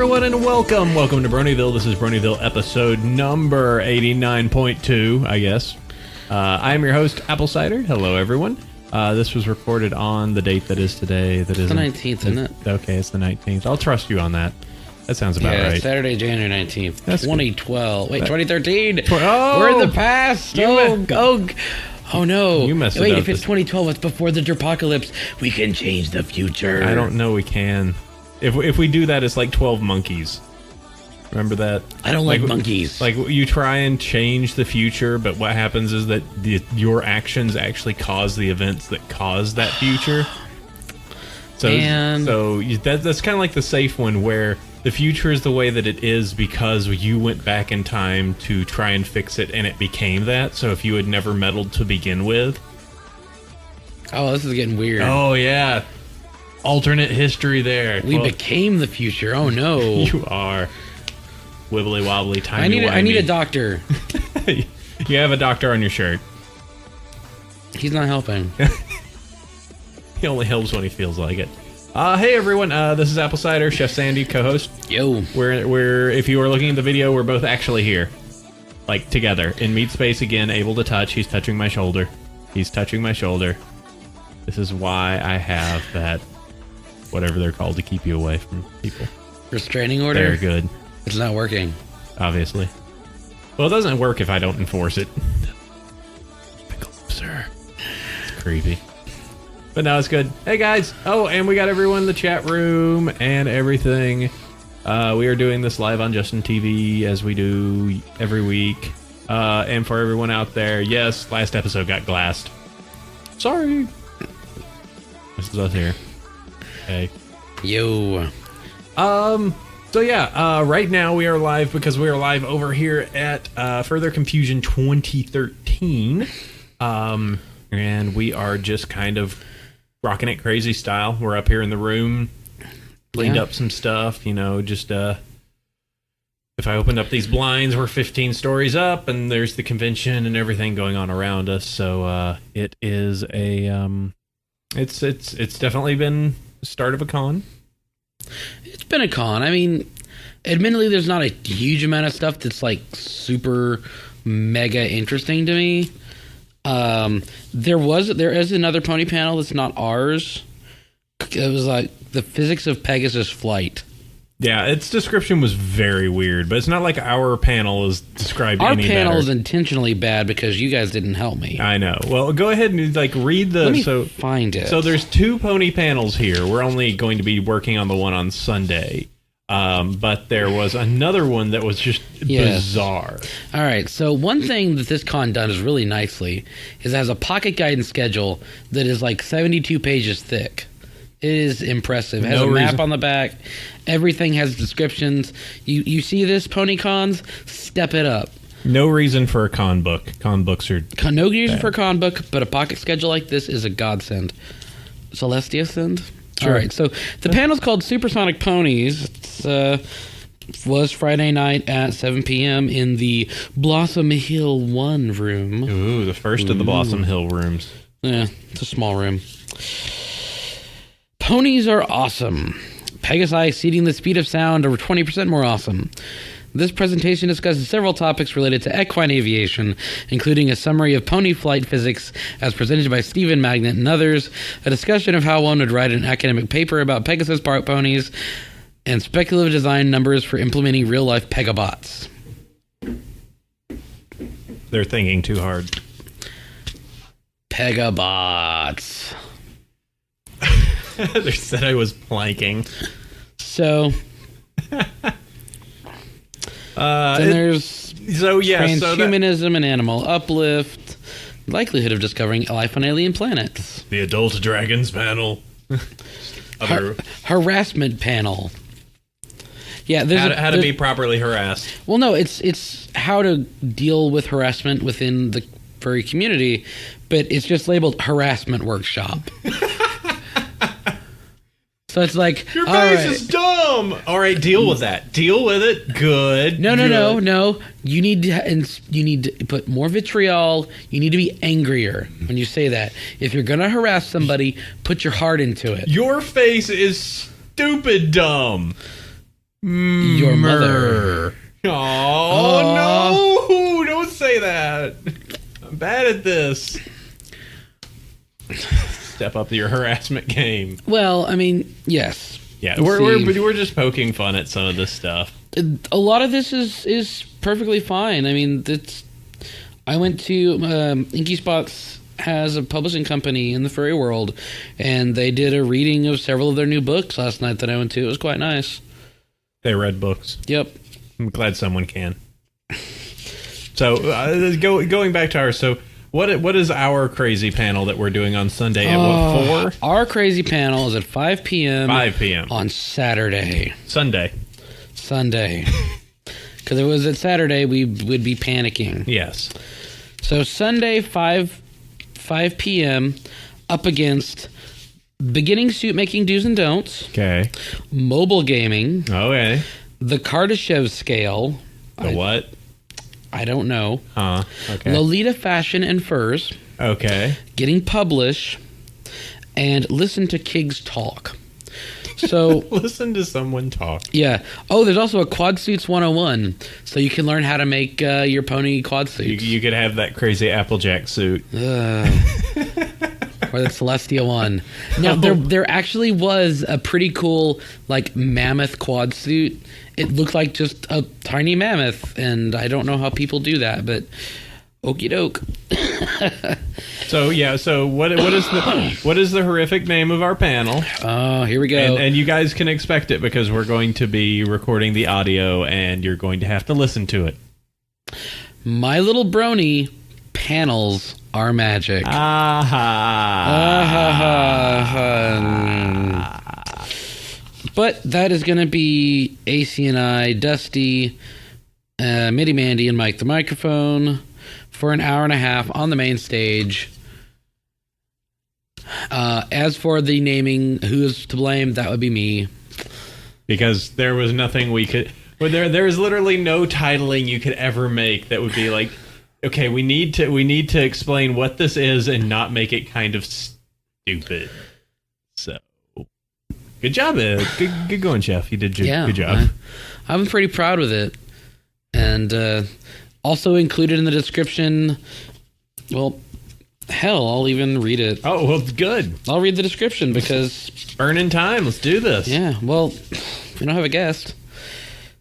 everyone, and welcome to Bronyville. This is Bronyville episode number 89.2, I guess. I am your host, Apple Cider. Hello, everyone. This was recorded on the date that is today. That is the 19th, isn't it? Okay, it's the 19th. I'll trust you on that. That sounds about right. Saturday, January 19th, That's 2012. Wait, 2013. Oh! We're in the past. Oh no. You messed it Wait, up. if it's 2012, it's before the Anthropological. We can change the future. I don't know we can. If we do that, it's like 12 monkeys. Remember that? I don't like monkeys. Like, you try and change the future, but what happens is that your actions actually cause the events that cause that future. So that's kind of like the safe one, where the future is the way that it is because you went back in time to try and fix it, and it became that. So if you had never meddled to begin with... Oh, this is getting weird. Oh, yeah. Alternate history there. We became the future. Oh, no. You are. Wibbly wobbly, timey-wimey. I need a doctor. You have a doctor on your shirt. He's not helping. He only helps when he feels like it. Hey everyone, this is Apple Cider, Chef Sandy, co-host. Yo. We're if you are looking at the video, we're both actually here. Like, together. In meat space again, able to touch. He's touching my shoulder. He's touching my shoulder. This is why I have that, whatever they're called, to keep you away from people. Restraining order? They're good. It's not working. Obviously. Well, it doesn't work if I don't enforce it. Pickle, sir. It's creepy. But no, it's good. Hey, guys. Oh, and we got everyone in the chat room and everything. We are doing this live on Justin TV, as we do every week. And for everyone out there, yes, last episode got glassed. Sorry. This is us here. Okay. Yo. So yeah, right now we are live because we are live over here at Further Confusion 2013. And we are just kind of rocking it crazy style. We're up here in the room, cleaned up some stuff, you know, just if I opened up these blinds, we're 15 stories up, and there's the convention and everything going on around us. So it is a it's definitely been the start of a con. It's been a con. I mean, admittedly, there's not a huge amount of stuff that's like super mega interesting to me. There is another pony panel that's not ours. It was like the physics of Pegasus flight. Yeah, its description was very weird, but it's not like our panel is described any better. Our panel is intentionally bad because you guys didn't help me. I know. Well, go ahead and read the... Let me find it. So there's two pony panels here. We're only going to be working on the one on Sunday. But there was another one that was just bizarre. All right, so one thing that this con does really nicely is it has a pocket guide and schedule that is like 72 pages thick. It is impressive. It has a map on the back. Everything has descriptions. You see this, pony cons? Step it up. No reason for a con book. Con books are no reason for a con book, but a pocket schedule like this is a godsend. Celestia send? Sure. All right, so the panel's called Supersonic Ponies. It was Friday night at 7 p.m. in the Blossom Hill 1 room. Ooh, the first of the Blossom Hill rooms. Yeah, it's a small room. Ponies are awesome. Pegasi exceeding the speed of sound over 20% more awesome. This presentation discusses several topics related to equine aviation, including a summary of pony flight physics as presented by Stephen Magnet and others, a discussion of how one would write an academic paper about Pegasus park ponies, and speculative design numbers for implementing real-life Pegabots. They're thinking too hard. Pegabots. They said I was planking. So... then there's transhumanism and animal uplift, likelihood of discovering life on alien planets. The adult dragons panel. Harassment panel. Yeah, there's how to be properly harassed. Well, no, it's how to deal with harassment within the furry community, but it's just labeled harassment workshop. So it's like, your face is dumb. All right, deal with that. Deal with it. Good. No. You need to put more vitriol. You need to be angrier when you say that. If you're gonna harass somebody, put your heart into it. Your face is stupid dumb. Your mother. Oh, no! Don't say that. I'm bad at this. Step up your harassment game. Well, I mean, yes. Yeah, we're just poking fun at some of this stuff. A lot of this is perfectly fine. I mean, I went to Inky Spots has a publishing company in the furry world, and they did a reading of several of their new books last night that I went to. It was quite nice. They read books. Yep. I'm glad someone can. So, going back to ours, so what is our crazy panel that we're doing on Sunday at what, 4? Our crazy panel is at 5 p.m. 5 p.m. on Saturday. Sunday. Because it was at Saturday, we would be panicking. Yes. So Sunday, 5 p.m., up against beginning suit making do's and don'ts. Okay. Mobile gaming. Okay. The Kardashev scale. What? I don't know. Okay. Lolita fashion and furs. Okay. Getting published. And listen to Kigs talk. So listen to someone talk. Yeah. Oh, there's also a Quad Suits 101. So you can learn how to make your pony quad suits. You could have that crazy Applejack suit. Or the Celestia one. Now, there actually was a pretty cool, like, mammoth quad suit. It looked like just a tiny mammoth, and I don't know how people do that, but okie doke. So what is the horrific name of our panel? Oh, here we go. And you guys can expect it because we're going to be recording the audio, and you're going to have to listen to it. My Little Brony panels are magic. But that is going to be AC and I, Dusty, Mitty Mandy, and Mike the Microphone for an hour and a half on the main stage. As for the naming, who is to blame, that would be me. Because there was nothing we could... Well, there is literally no titling you could ever make that would be like, okay, we need to explain what this is and not make it kind of stupid. So, good job, Ed. Good going, Chef. You did good job. I'm pretty proud with it. And also included in the description, well, hell, I'll even read it. Oh, well, good. I'll read the description because... Burning time. Let's do this. Yeah, well, we don't have a guest.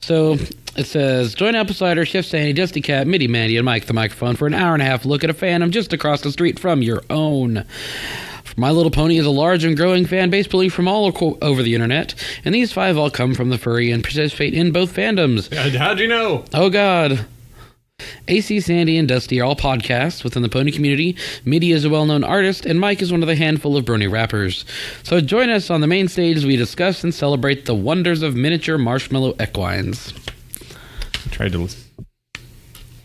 So it says, join Apple Cider, Chef Sandy, Dusty Cat, Mitty Mandy, and Mike the Microphone for an hour and a half look at a fandom just across the street from your own. My Little Pony is a large and growing fan base believed from all over the internet, and these 5 all come from the furry and participate in both fandoms. How'd you know? Oh, God. AC, Sandy, and Dusty are all podcasts within the pony community. Mitty is a well-known artist, and Mike is one of the handful of Brony rappers. So join us on the main stage as we discuss and celebrate the wonders of miniature marshmallow equines. I tried to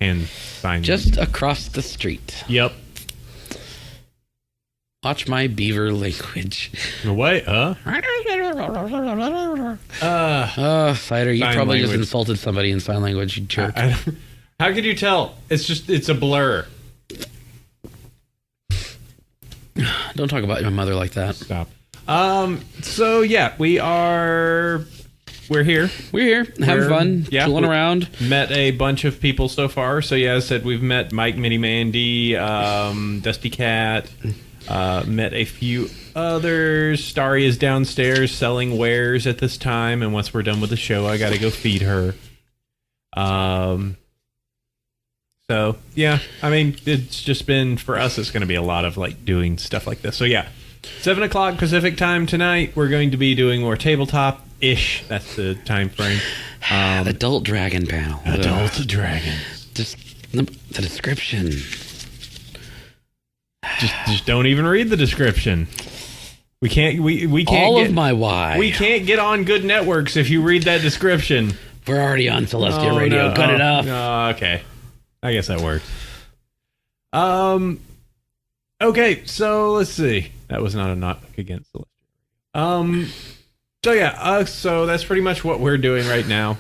hand sign just across the street. Yep. Watch my beaver language. What? Cider, you probably language. just insulted somebody in sign language, you jerk. How could you tell? It's a blur. Don't talk about your mother like that. Stop. So yeah, we're here. We're here, having fun, tooling around. Met a bunch of people so far. So yeah, I said we've met Mike, Mitty Mandy, Dusty Cat, met a few others. Starry is downstairs selling wares at this time, and once we're done with the show, I gotta go feed her. So yeah, I mean, it's just been, for us, it's going to be a lot of like doing stuff like this. So yeah, 7 o'clock Pacific time tonight. We're going to be doing more tabletop-ish. That's the time frame. Adult dragon panel. Adult dragons. Just the description. Just don't even read the description. We can't. We can't. All of my why. We can't get on good networks if you read that description. We're already on Celestia Radio. Cut it off. Okay. I guess that worked. Okay, so let's see. That was not a knock against Celestia. So yeah, so that's pretty much what we're doing right now.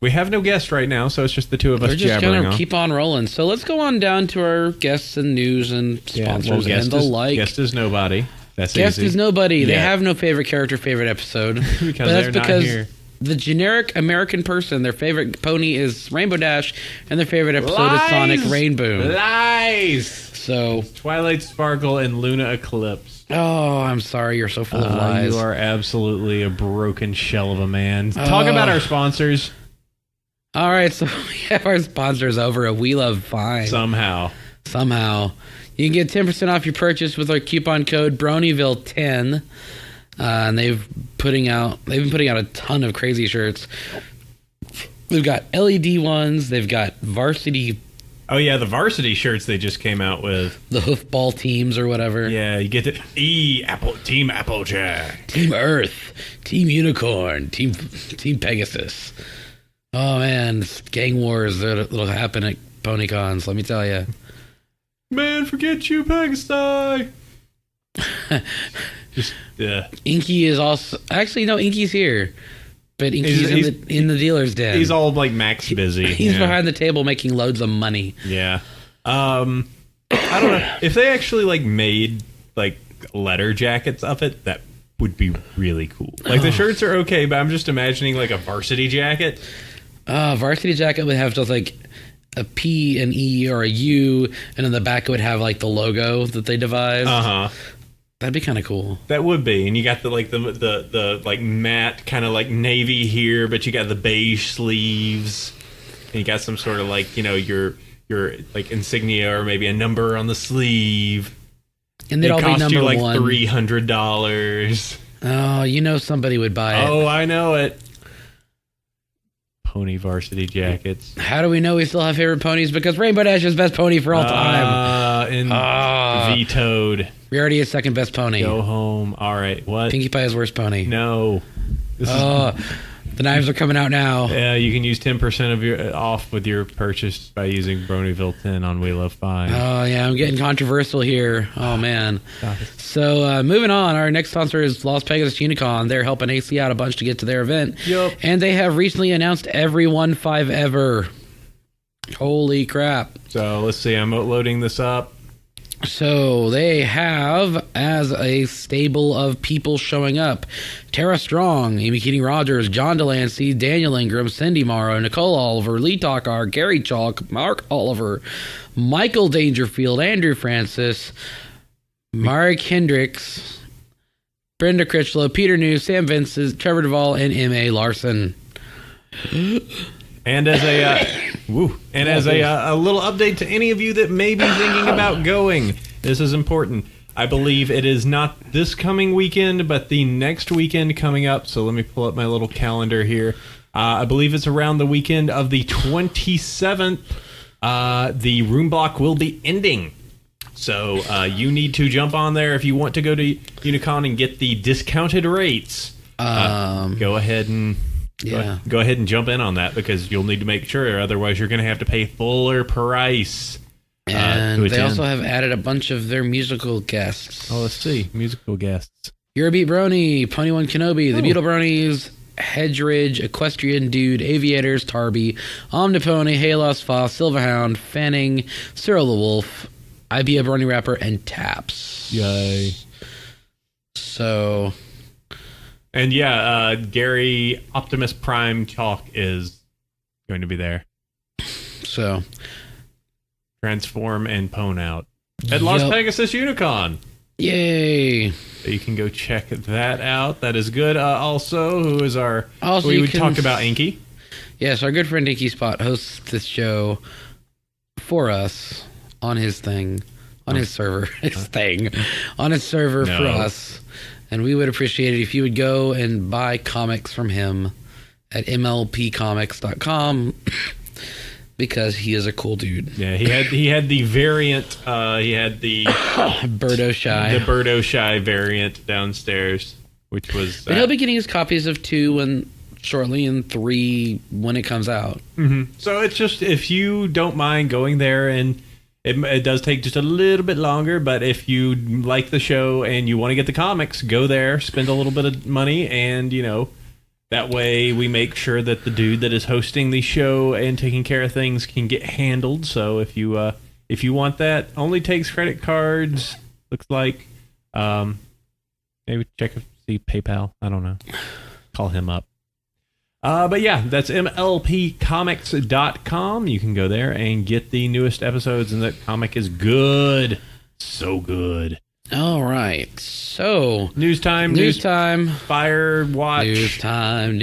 We have no guest right now, so it's just the two of us jabbering. We're just gonna keep on rolling. So let's go on down to our guests and news and sponsors and the like. Guest is nobody. That's guest easy. Is nobody. Yeah. They have no favorite character, favorite episode. because they're not here. the generic American person, their favorite pony is Rainbow Dash, and their favorite episode is Sonic Rainbow. Lies! So Twilight Sparkle and Luna Eclipse. Oh, I'm sorry. You're so full of lies. You are absolutely a broken shell of a man. Talk about our sponsors. All right, so we have our sponsors over at We Love Fine. Somehow. You can get 10% off your purchase with our coupon code Bronyville10. And they've been putting out a ton of crazy shirts. They've got LED ones. They've got varsity. Oh yeah, the varsity shirts they just came out with. The hoofball teams or whatever. Yeah, you get Team Applejack, Team Earth, Team Unicorn, Team Pegasus. Oh man, gang wars that'll happen at PonyCons. Let me tell you. Man, forget you, Pegasus. Just Inky is also Inky's here, but Inky's in the dealer's den. He's all like max busy. He's behind the table making loads of money. Yeah. I don't know if they actually like made like letter jackets of it. That would be really cool. Like the shirts are okay, but I'm just imagining like a varsity jacket. Varsity jacket would have just like a P, an E, or a U, and in the back it would have like the logo that they devised. That'd be kind of cool. That would be, and you got the like matte kind of like navy here, but you got the beige sleeves, and you got some sort of like your like insignia or maybe a number on the sleeve. And they'd all be number like one. $300. Oh, somebody would buy it. Oh, I know it. Pony varsity jackets. How do we know we still have favorite ponies? Because Rainbow Dash is best pony for all time. Vetoed. Rarity is second best pony. Go home. All right. What? Pinkie Pie is worst pony. No. The knives are coming out now. Yeah, you can use 10% of your off with your purchase by using Bronyville 10 on We Love Fine. Oh yeah, I'm getting controversial here. Oh man. So moving on, our next sponsor is Las Vegas Unicon. They're helping AC out a bunch to get to their event. Yep. And they have recently announced every 1/5 ever. Holy crap. So let's see, I'm loading this up. So they have, as a stable of people showing up, Tara Strong, Amy Keating-Rogers, John Delancey, Daniel Ingram, Cindy Morrow, Nicole Oliver, Lee Talkar, Gary Chalk, Mark Oliver, Michael Dangerfield, Andrew Francis, Mark Hendricks, Brenda Critchlow, Peter New, Sam Vincent, Trevor Duvall, and M.A. Larson. And as a little update to any of you that may be thinking about going, this is important. I believe it is not this coming weekend, but the next weekend coming up. So let me pull up my little calendar here. I believe it's around the weekend of the 27th. The room block will be ending. So you need to jump on there if you want to go to Unicon and get the discounted rates. Go ahead and... Yeah. Go ahead and jump in on that because you'll need to make sure. Otherwise, you're going to have to pay fuller price. And they also have added a bunch of their musical guests. Oh, let's see. Musical guests. Eurobeat Brony, Pony One Kenobi, The Beetle Bronies, Hedgeridge, Equestrian Dude, Aviators, Tarby, Omnipony, Halos Foss, Silverhound, Fanning, Cyril the Wolf, IBA Brony Rapper, and Taps. Yay. So... And yeah, Gary Optimus Prime Chalk is going to be there. So, Transform and Pwn out at Las Pegasus Unicon. Yay! So you can go check that out. That is good. Also, who is our... Also, we would talk about Inky. Yes, our good friend Inky Spot hosts this show for us on his thing, on his server, on his server for us. And we would appreciate it if you would go and buy comics from him at mlpcomics.com because he is a cool dude. Yeah, he had the variant. He had the Birdo Shy. The Birdo Shy variant downstairs, which was. But he'll be getting his copies of 2 shortly and 3 when it comes out. Mm-hmm. So it's just if you don't mind going there and. It does take just a little bit longer, but if you like the show and you want to get the comics, go there, spend a little bit of money, and, that way we make sure that the dude that is hosting the show and taking care of things can get handled. So if you want that, only takes credit cards, looks like. Maybe check see PayPal. I don't know. Call him up. But yeah, that's mlpcomics.com. You can go there and get the newest episodes, and that comic is good. So good. All right. So News time. Fire watch. News time.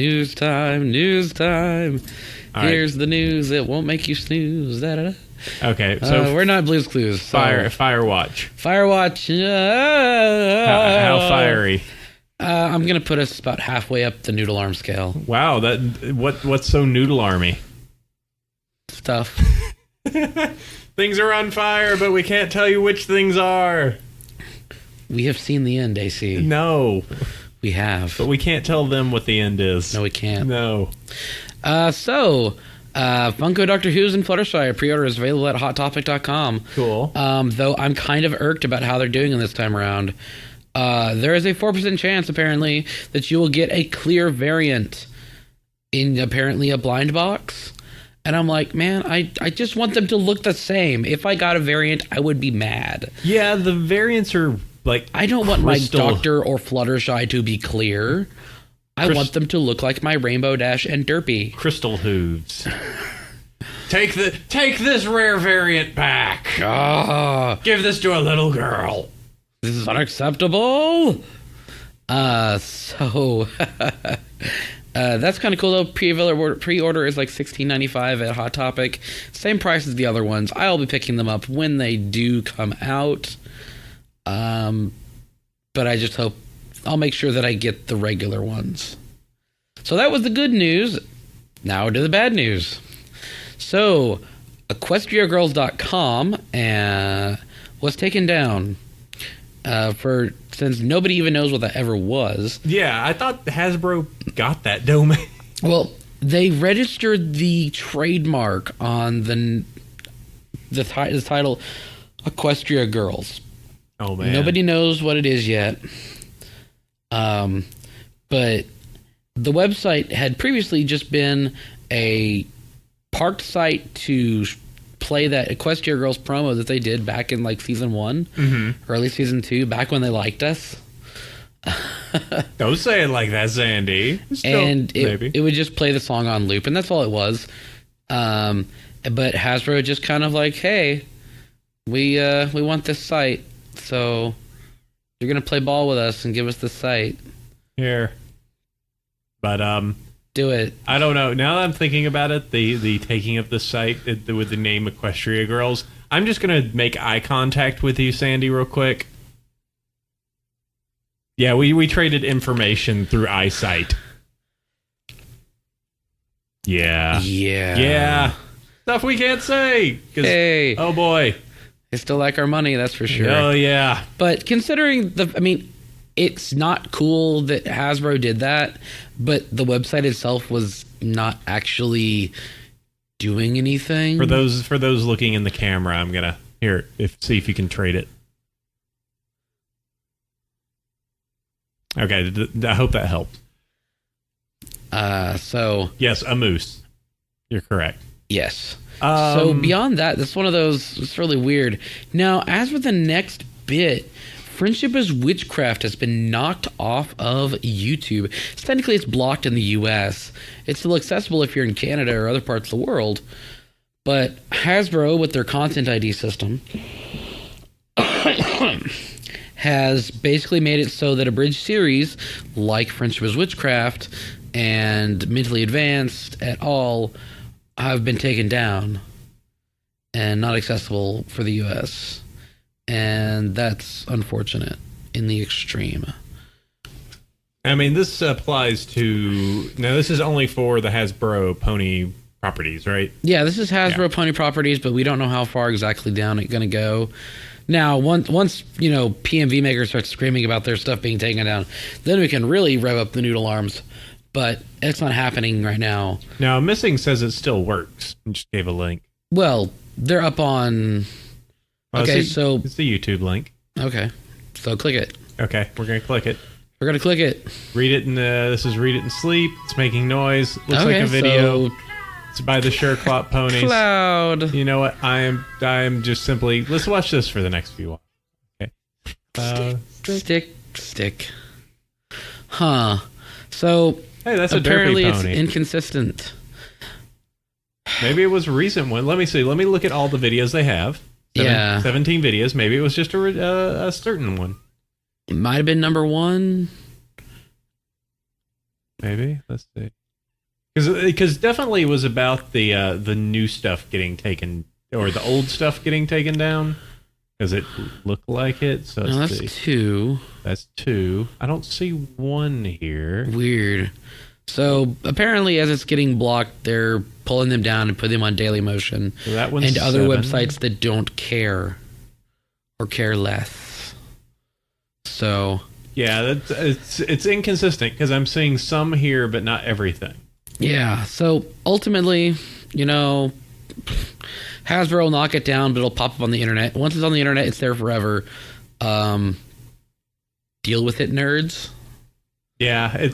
All Here's the news that won't make you snooze. Da-da-da. Okay, so we're not Blue's Clues. So. Fire watch. Fire watch. How fiery? I'm gonna put us about halfway up the noodle arm scale. Wow, what's so noodle army? Stuff. Things are on fire, but we can't tell you which things are. We have seen the end, AC. No. We have. But we can't tell them what the end is. No, we can't. No. Funko Doctor Who's and Fluttershy pre-order is available at HotTopic.com. Cool. Though I'm kind of irked about how they're doing it this time around. There is a 4% chance, apparently, that you will get a clear variant in apparently a blind box. And I'm like, man, I just want them to look the same. If I got a variant, I would be mad. Yeah, the variants are like I don't want my Doctor or Fluttershy to be clear. I want them to look like my Rainbow Dash and Derpy. Crystal hooves. Take this rare variant back. Give this to a little girl. This is unacceptable. That's kind of cool though. Pre-order is like $16.95 at Hot Topic. Same price as the other ones. I'll be picking them up when they do come out. But I just hope I'll make sure that I get the regular ones. So that was the good news. Now to the bad news. So EquestriaGirls.com was taken down since nobody even knows what that ever was. Yeah, I thought Hasbro got that domain. Well, they registered the trademark on the title Equestria Girls. Oh man, nobody knows what it is yet. But the website had previously just been a parked site to play that Equestria Girls promo that they did back in like season 1, early season 2, back when they liked us. Don't say it like that, Sandy. It would just play the song on loop, and that's all it was. But Hasbro just kind of like, hey, we want this site, so you're gonna play ball with us and give us this site here. But do it. I don't know. Now that I'm thinking about it, the taking of the site with the name Equestria Girls, I'm just gonna make eye contact with you, Sandy, real quick. Yeah, we traded information through eyesight. Yeah. Stuff we can't say. Hey. Oh boy. They still like our money, that's for sure. Oh yeah. But considering it's not cool that Hasbro did that, but the website itself was not actually doing anything. For those looking in the camera, I'm gonna see if you can trade it. Okay, I hope that helped. Yes, a moose. You're correct. Yes. So beyond that, that's one of those. It's really weird. Now, as for the next bit, Friendship is Witchcraft has been knocked off of YouTube. Technically, it's blocked in the U.S. It's still accessible if you're in Canada or other parts of the world. But Hasbro, with their Content ID system, has basically made it so that abridged series like Friendship is Witchcraft and Mentally Advanced et al. Have been taken down and not accessible for the U.S. And that's unfortunate in the extreme. I mean, this applies to... Now, this is only for the Hasbro Pony properties, right? Yeah, this is Hasbro Pony properties, but we don't know how far exactly down it's going to go. Now, once PMV Maker starts screaming about their stuff being taken down, then we can really rev up the noodle arms. But it's not happening right now. Now, Missing says it still works. I just gave a link. Well, they're up on... Okay, it's the YouTube link. Okay, so click it. Okay, we're going to click it. We're going to click it. Read it, this is Read It and Sleep. It's making noise. Looks like a video. It's by the Sureclop Ponies. Cloud. You know what? I am just simply... Let's watch this for the next few. Okay. Stick. Huh. So Hey, that's apparently a derpy it's pony. inconsistent. Maybe it was a recent one. Let me see. Let me look at all the videos they have. 17 videos. Maybe it was just a certain one. It might have been number one. Maybe. Let's see. Because definitely it was about the new stuff getting taken, or the old stuff getting taken down. Because it looked like it. So No, that's two. That's two. I don't see one here. Weird. So apparently, as it's getting blocked, they're pulling them down and putting them on Daily Motion So that one's and other 7. websites that don't care or care less. So Yeah, it's inconsistent because I'm seeing some here, but not everything. yeah. So ultimately, Hasbro will knock it down, but it'll pop up on the internet. Once it's on the internet, it's there forever. Deal with it, nerds. Yeah,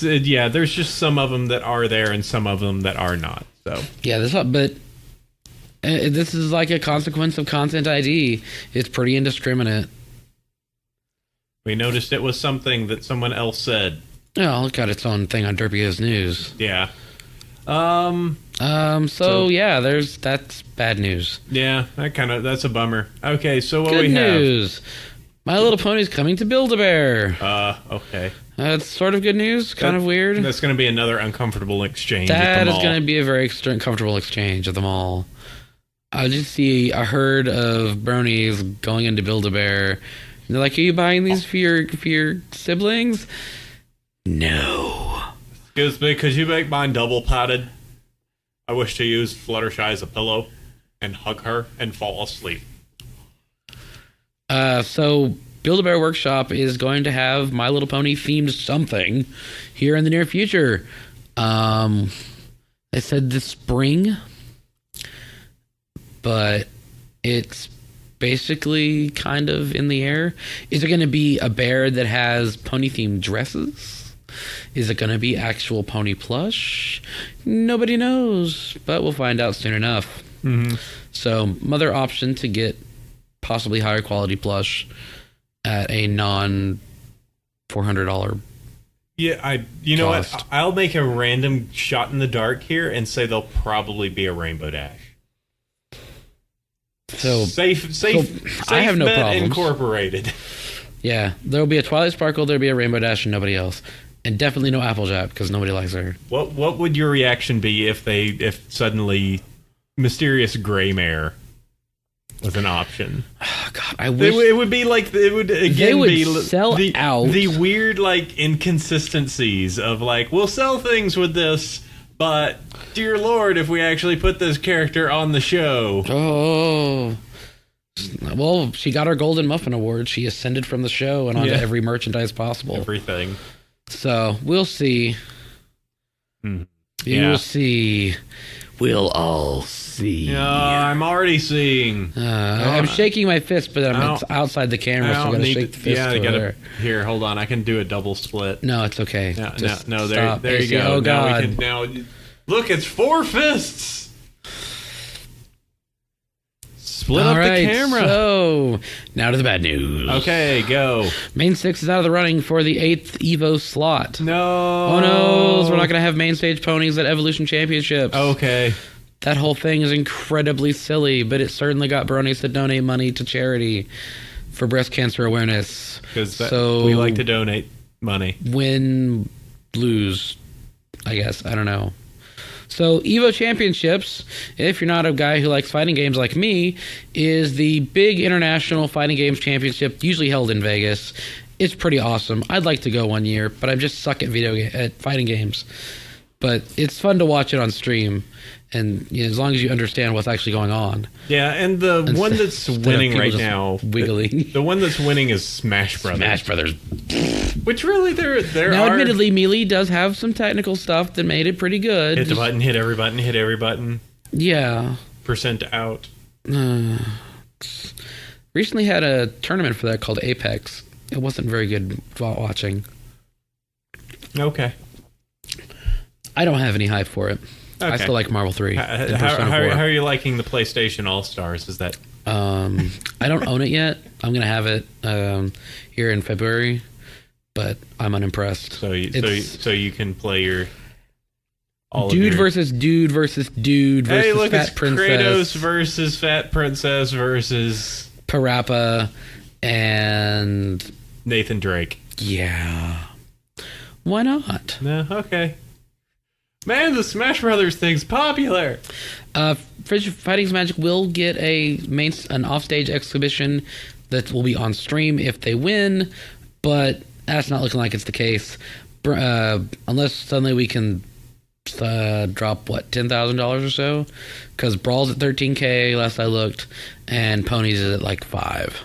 yeah. There's just some of them that are there and some of them that are not. So Yeah, this is like a consequence of Content ID. It's pretty indiscriminate. we noticed it was something that someone else said. Oh, look at its own thing on Derpy News. Yeah. So yeah, that's bad news. Yeah, that's a bummer. Okay, so what Good we have? news. My Little Pony's coming to Build-A-Bear. Okay. That's sort of good news. Kind of weird. That's going to be another uncomfortable exchange at That the is mall. going to be a very comfortable exchange at the mall. I just see a herd of bronies going into Build-A-Bear. And they're like, "Are you buying these for your siblings?" No. Excuse me, could you make mine double padded? I wish to use Fluttershy as a pillow and hug her and fall asleep. So Build-A-Bear Workshop is going to have My Little Pony themed something here in the near future. They said this spring, but it's basically kind of in the air. Is it going to be a bear that has pony themed dresses? Is it going to be actual pony plush? Nobody knows, but we'll find out soon enough. Mm-hmm. So, another option to get possibly higher quality plush at a non $400. Yeah, you know Cost. what? I'll make a random shot in the dark here and say there'll probably be a Rainbow Dash. So Safe. I have no bet problems. Incorporated. Yeah, there'll be a Twilight Sparkle, there'll be a Rainbow Dash, and nobody else. And definitely no Applejack, because nobody likes her. What would your reaction be if suddenly Mysterious Greymare was an option? Oh, God, I wish... It would be like, it would again They would be sell out. the weird like inconsistencies of like, we'll sell things with this, but dear Lord, if we actually put this character on the show. Oh. Well, she got her Golden Muffin Award. She ascended from the show and onto every merchandise possible. Everything. So, we'll see. Yeah. We'll see. We'll all see. I'm already seeing. I'm shaking my fist, but I'm outside the camera, so I'm going to shake the fist I over gotta. there. Here, hold on. I can do a double split. No, it's okay. No. Just There stop. you go. Oh, Now God. we can. Look, it's 4 fists. Split up the camera. So, now to the bad news. Okay, go. Main 6 is out of the running for the 8th Evo slot. No. Oh no, so we're not going to have main stage ponies at Evolution Championships. Okay. That whole thing is incredibly silly, but it certainly got bronies to donate money to charity for breast cancer awareness. Because So we like to donate money. win, lose, I guess. I don't know. So Evo Championships, if you're not a guy who likes fighting games like me, is the big international fighting games championship usually held in Vegas. It's pretty awesome. I'd like to go one year, but I just suck at fighting games. But it's fun to watch it on stream, and as long as you understand what's actually going on. Yeah, and the one that's Instead of winning people right just now, wiggling. the one that's winning is Smash Brothers. Smash Brothers. Which really there Now, are. admittedly, Melee does have some technical stuff that made it pretty good. Hit the button, hit every button, hit every button. Yeah. Percent out. Recently had a tournament for that called Apex. It wasn't very good watching. Okay. I don't have any hype for it. I Okay. still like Marvel 3. How and Persona 4. are you liking the PlayStation All Stars? Is that I don't own it yet. I'm going to have it here in February. but I'm unimpressed. So you can play your versus dude versus dude versus hey, look, fat it's princess. Kratos versus fat princess versus Parappa and Nathan Drake. Yeah. Why not? No, okay. Man, the Smash Brothers thing's popular. Fighting's Magic will get an offstage exhibition that will be on stream if they win, but that's not looking like it's the case. Unless suddenly we can drop $10,000 or so, because Brawl's at $13K last I looked, and Ponies is at like $5.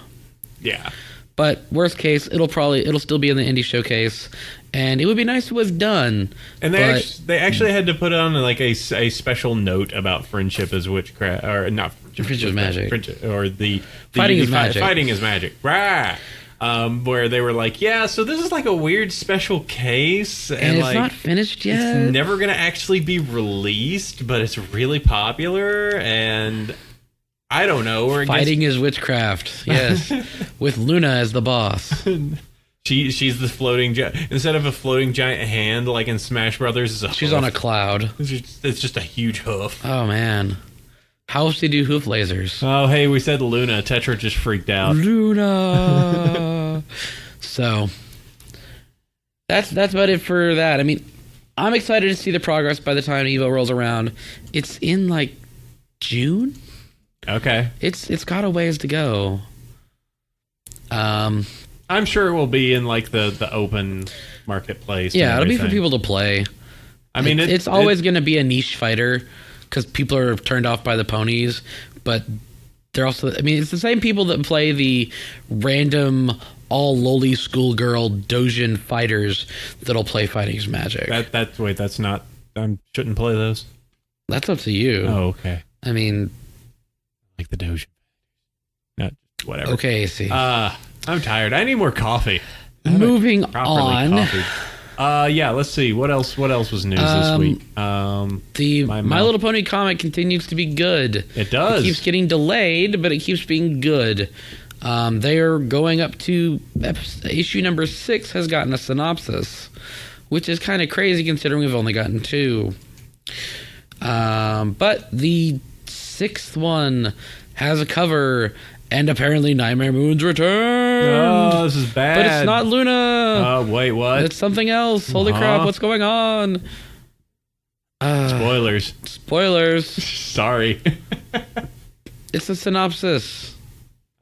Yeah. But worst case, it'll still be in the indie showcase, and it would be nice if it was done. And they actually had to put on like a special note about friendship is witchcraft, or not friendship is magic, or the fighting is magic. Fighting is magic, right? Where they were like, yeah, so this is like a weird special case, and it's like, not finished yet. It's never gonna actually be released, but it's really popular, and I don't know. Fighting is witchcraft, yes, with Luna as the boss. She's the floating instead of a floating giant hand like in Smash Brothers. She's on a cloud. It's just a huge hoof. Oh man. How else do you do hoof lasers? Oh, hey, we said Luna. Tetra just freaked out. Luna. So, that's about it for that. I mean, I'm excited to see the progress by the time Evo rolls around. It's in, like, June? Okay. It's got a ways to go. I'm sure it will be in, like, the open marketplace. Yeah, it'll be for people to play. I mean, it's always going to be a niche fighter, because people are turned off by the ponies, but they're also, I mean, it's the same people that play the random all lowly schoolgirl Dojin fighters that'll play Fighting's Magic. That's not, I shouldn't play those. That's up to you. Oh, okay. I mean, like the Dojin. No, whatever. Okay, see. I'm tired. I need more coffee. Moving on. Yeah, let's see. What else was news this week? The My Little Pony comic continues to be good. It does. It keeps getting delayed, but it keeps being good. They are going up to issue number 6 has gotten a synopsis, which is kind of crazy considering we've only gotten 2. But the 6th one has a cover, and apparently Nightmare Moon's returned. Oh, this is bad. But it's not Luna. Oh, wait, what? It's something else. Holy crap, what's going on? Spoilers. Sorry. It's a synopsis,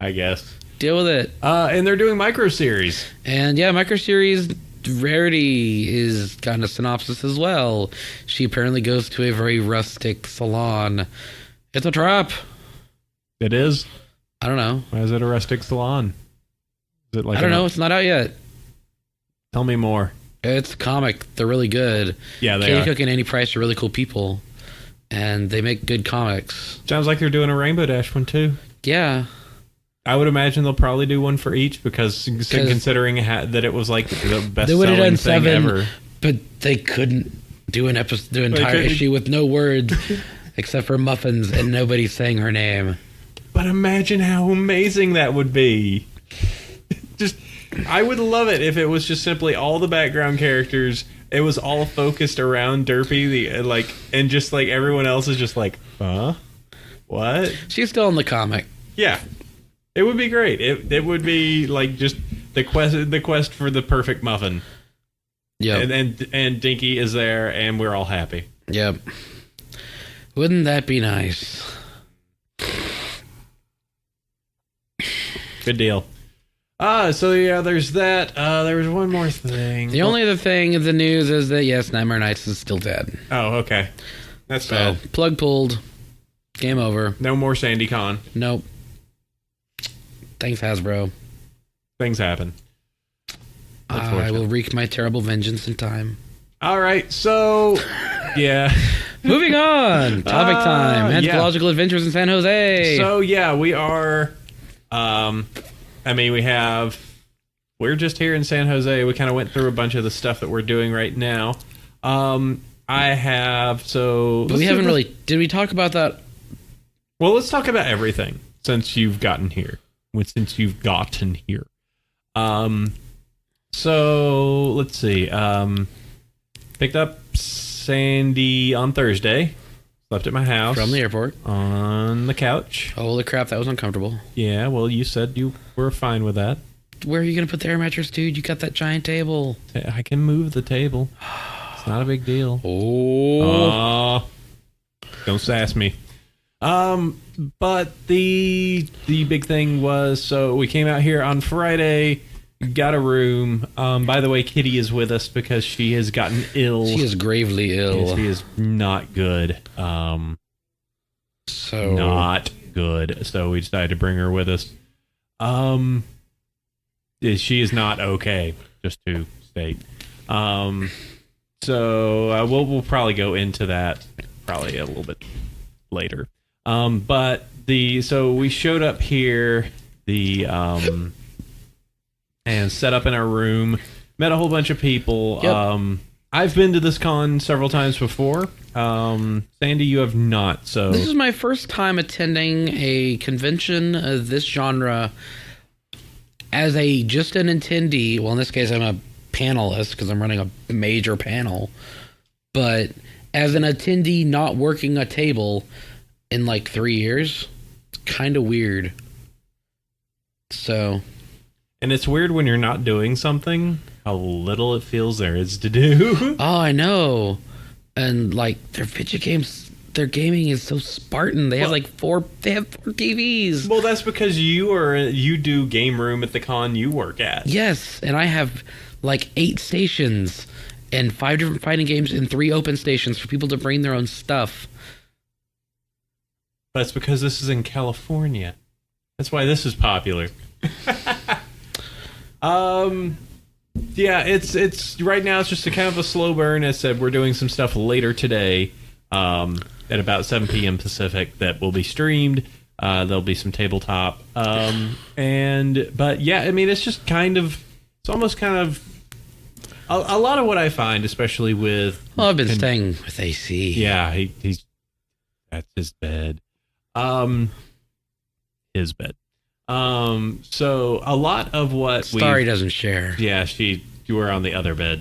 I guess. Deal with it. And they're doing micro series. And yeah, micro series Rarity is kind of synopsis as well. She apparently goes to a very rustic salon. It's a trap. It is? I don't know. Why is it a rustic salon? Is it like I don't know. It's not out yet. Tell me more. It's a comic. They're really good. Yeah, they Katie are. Cook and Annie Price are really cool people, and they make good comics. Sounds like they're doing a Rainbow Dash one too. Yeah. I would imagine they'll probably do one for each because considering that it was like the best selling thing ever. But they couldn't do an entire issue with no words except for muffins and nobody saying her name. But imagine how amazing that would be. I would love it if it was just simply all the background characters. It was all focused around Derpy, and just like everyone else is just like, huh? What? She's still in the comic. Yeah. It would be great. It would be like just the quest for the perfect muffin. Yeah. And Dinky is there and we're all happy. Yep. Wouldn't that be nice? Good deal. So yeah, there's that. There was one more thing. The only other thing in the news is that yes, Nightmare Nights is still dead. Oh, okay. That's bad. Plug pulled. Game over. No more Sandy Con. Nope. Thanks, Hasbro. Things happen. I will wreak my terrible vengeance in time. All right, so yeah. Moving on. Topic time. Anthropological Adventures in San Jose. So yeah, we are. We're just here in San Jose. We kind of went through a bunch of the stuff that we're doing right now. But we haven't really. Did we talk about that? Well, let's talk about everything since you've gotten here. So let's see. Picked up Sandy on Thursday. Slept at my house. From the airport. On the couch. Holy crap, that was uncomfortable. Yeah, well, you said you were fine with that. Where are you going to put the air mattress, dude? You got that giant table. I can move the table. It's not a big deal. Oh. Don't sass me. But the big thing was, so we came out here on Friday, got a room. By the way, Kitty is with us because she has gotten ill. She is gravely ill. She is not good. Not good. So we decided to bring her with us. She is not okay, just to state. So we'll probably go into that probably a little bit later. But so we showed up here, and set up in our room, met a whole bunch of people. Yep. I've been to this con several times before. Sandy, you have not. So this is my first time attending a convention of this genre as just an attendee. Well, in this case, I'm a panelist because I'm running a major panel. But as an attendee, not working a table in like 3 years, it's kind of weird. So, and it's weird when you're not doing something, how little it feels there is to do. Oh, I know. And like their video games, their gaming is so Spartan. They have four TVs. Well, that's because you do game room at the con you work at. Yes, and I have like 8 stations and 5 different fighting games and 3 open stations for people to bring their own stuff. That's because this is in California. That's why this is popular. Yeah, it's right now it's just a kind of a slow burn. As I said, we're doing some stuff later today at about 7 p.m. Pacific that will be streamed. There'll be some tabletop. But yeah, I mean, it's just it's almost kind of a lot of what I find, especially with... Well, I've been staying with AC. Yeah, he's that's his bed. His bed. So a lot of what Starry doesn't share. Yeah, you were on the other bed.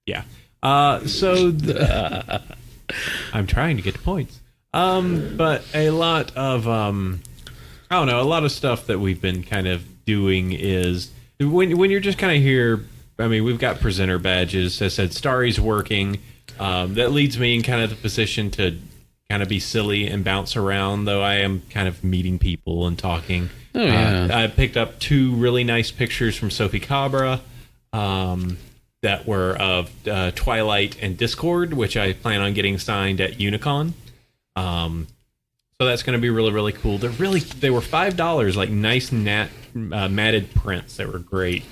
Yeah. I'm trying to get to points. But a lot of I don't know, a lot of stuff that we've been kind of doing is when you're just kind of here. I mean, we've got presenter badges. As I said, Starry's working. That leads me in kind of the position to kind of be silly and bounce around, though I am kind of meeting people and talking. Oh, yeah. I picked up 2 really nice pictures from Sophie Cabra that were of Twilight and Discord, which I plan on getting signed at Unicon. So that's going to be really, really cool. They were $5, like nice matted prints. They were great.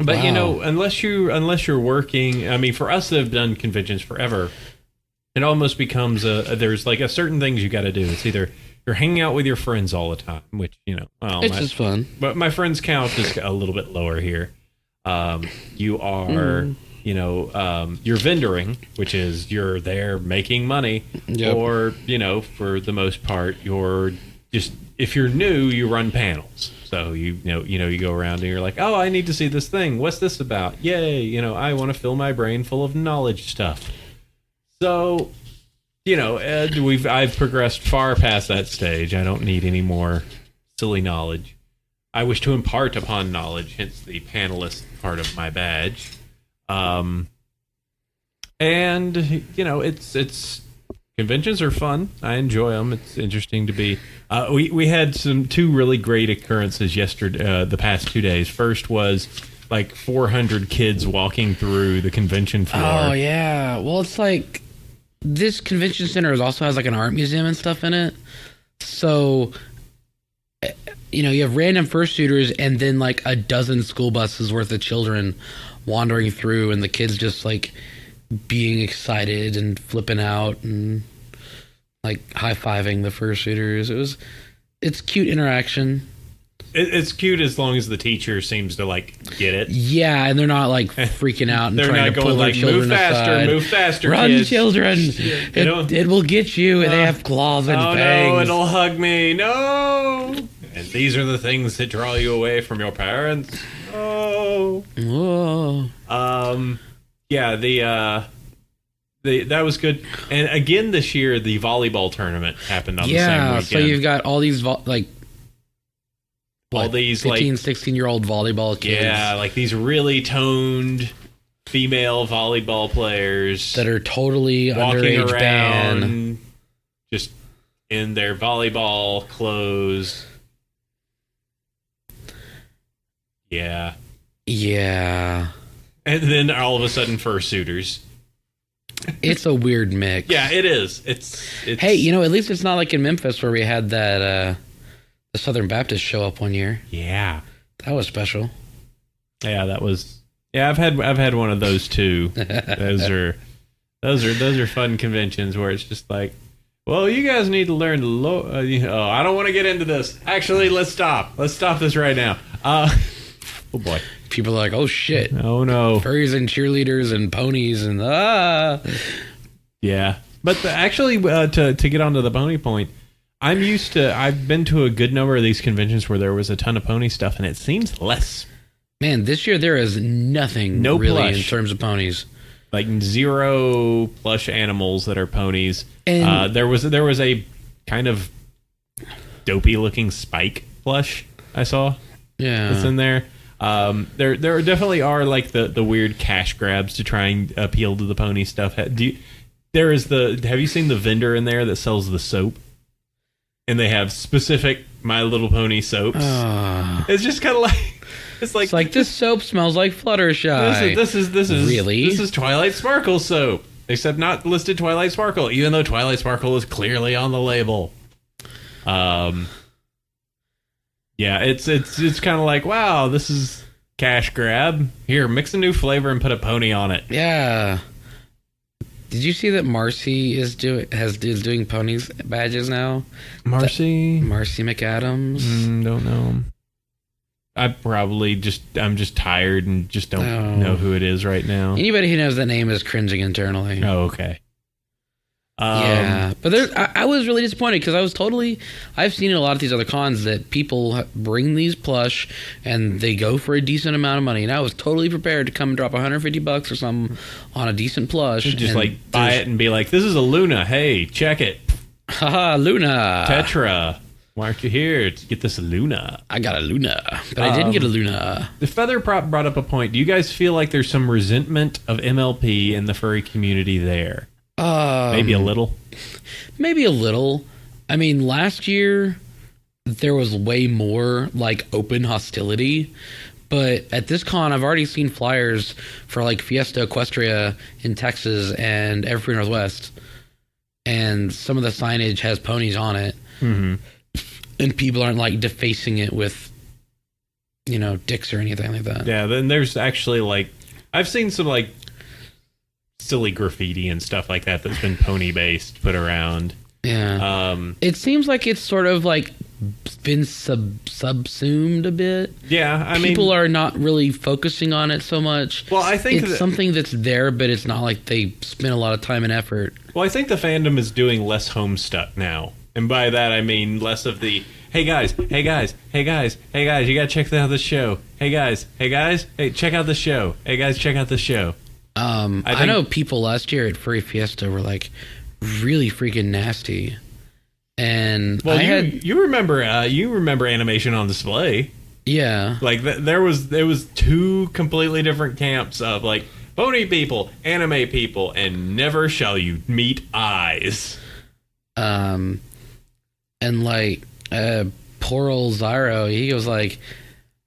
But wow. You know, unless you're working, I mean, for us that have done conventions forever, it almost becomes there's like a certain things you got to do. It's either you're hanging out with your friends all the time, which, you know, well, it's just fun. But my friends count is a little bit lower here. You are, you know, you're vendoring, which is you're there making money, yep. Or, you know, for the most part, you're just, if you're new, you run panels. So you go around and you're like, oh, I need to see this thing. What's this about? Yay! You know, I want to fill my brain full of knowledge stuff. So, you know, I've progressed far past that stage. I don't need any more silly knowledge. I wish to impart upon knowledge, hence the panelist part of my badge. And you know, it's conventions are fun. I enjoy them. It's interesting to be. We had 2 really great occurrences yesterday. The past 2 days. First was like 400 kids walking through the convention floor. Oh yeah. Well, it's like this convention center also has like an art museum and stuff in it. So, you know, you have random fursuiters and then like a dozen school buses worth of children wandering through, and the kids just like being excited and flipping out and like high-fiving the fursuiters. It's cute interaction. It's cute as long as the teacher seems to like get it. Yeah, and they're not like freaking out and trying to pull their children aside. Move faster, run, kids. Children. It will get you, and they have claws and fangs. No, it'll hug me. No. And these are the things that draw you away from your parents. Oh. Whoa. Yeah, that was good. And again this year, the volleyball tournament happened on the same weekend. So you've got all these all these 15, 16-year-old volleyball kids. Yeah, like these really toned female volleyball players that are totally walking underage around, ban. just in their volleyball clothes. Yeah. Yeah. And then all of a sudden, fursuiters. It's a weird mix. Yeah, it is. It's Hey, at least it's not like in Memphis where we had that the Southern Baptist show up one year. Yeah. That was special. Yeah, that was. Yeah, I've had one of those too. Those are fun conventions where it's just like, well, you guys need to learn the I don't want to get into this. Actually, let's stop. Let's stop this right now. Oh boy. People are like, oh shit. Oh no. Furries and cheerleaders and ponies and Yeah. But actually, to get onto the pony point, I've been to a good number of these conventions where there was a ton of pony stuff, and it seems less. Man, this year there is nothing really plush. in terms of ponies. Like 0 plush animals that are ponies. And there was a kind of dopey looking Spike plush I saw. Yeah. That's in there. There definitely are like the weird cash grabs to try and appeal to the pony stuff. Have you seen the vendor in there that sells the soap? And they have specific My Little Pony soaps. It's just kind of like it's like this soap smells like Fluttershy. This is really? This is Twilight Sparkle soap, except not listed Twilight Sparkle, even though Twilight Sparkle is clearly on the label. Yeah, it's kind of like, wow, this is cash grab. Here, mix a new flavor and put a pony on it. Yeah. Did you see that Marcy is doing ponies badges now? Marcy McAdams. Don't know. I'm just tired and just don't know who it is right now. Anybody who knows that name is cringing internally. Oh, okay. Yeah, but I was really disappointed because I've seen in a lot of these other cons that people bring these plush and they go for a decent amount of money, and I was totally prepared to come and drop $150 or something on a decent plush. Just like buy it and be like, this is a Luna. Hey, check it. Haha, Luna. Tetra. Why aren't you here to get this Luna? I got a Luna, but I didn't get a Luna. The Feather Prop brought up a point. Do you guys feel like there's some resentment of MLP in the furry community there? Maybe a little. Maybe a little. I mean, last year there was way more like open hostility, but at this con I've already seen flyers for like Fiesta Equestria in Texas and Everfree Northwest, and some of the signage has ponies on it, and people aren't like defacing it with dicks or anything like that. Yeah, then there's actually like I've seen some like silly graffiti and stuff like that that's been pony based put around. Yeah. It seems like it's sort of like been subsumed a bit. Yeah, I mean, people are not really focusing on it so much. Well, I think it's something that's there, but it's not like they spend a lot of time and effort. Well, I think the fandom is doing less homestuck now. And by that I mean less of the hey guys, you gotta check out this show. Hey guys, hey, check out this show. Hey guys, check out this show. I know people last year at Furry Fiesta were like really freaking nasty. And well, you remember Animation on Display. Yeah. Like there was two completely different camps of like pony people, anime people, and never shall you meet eyes. And like poor old Zyro, he was like,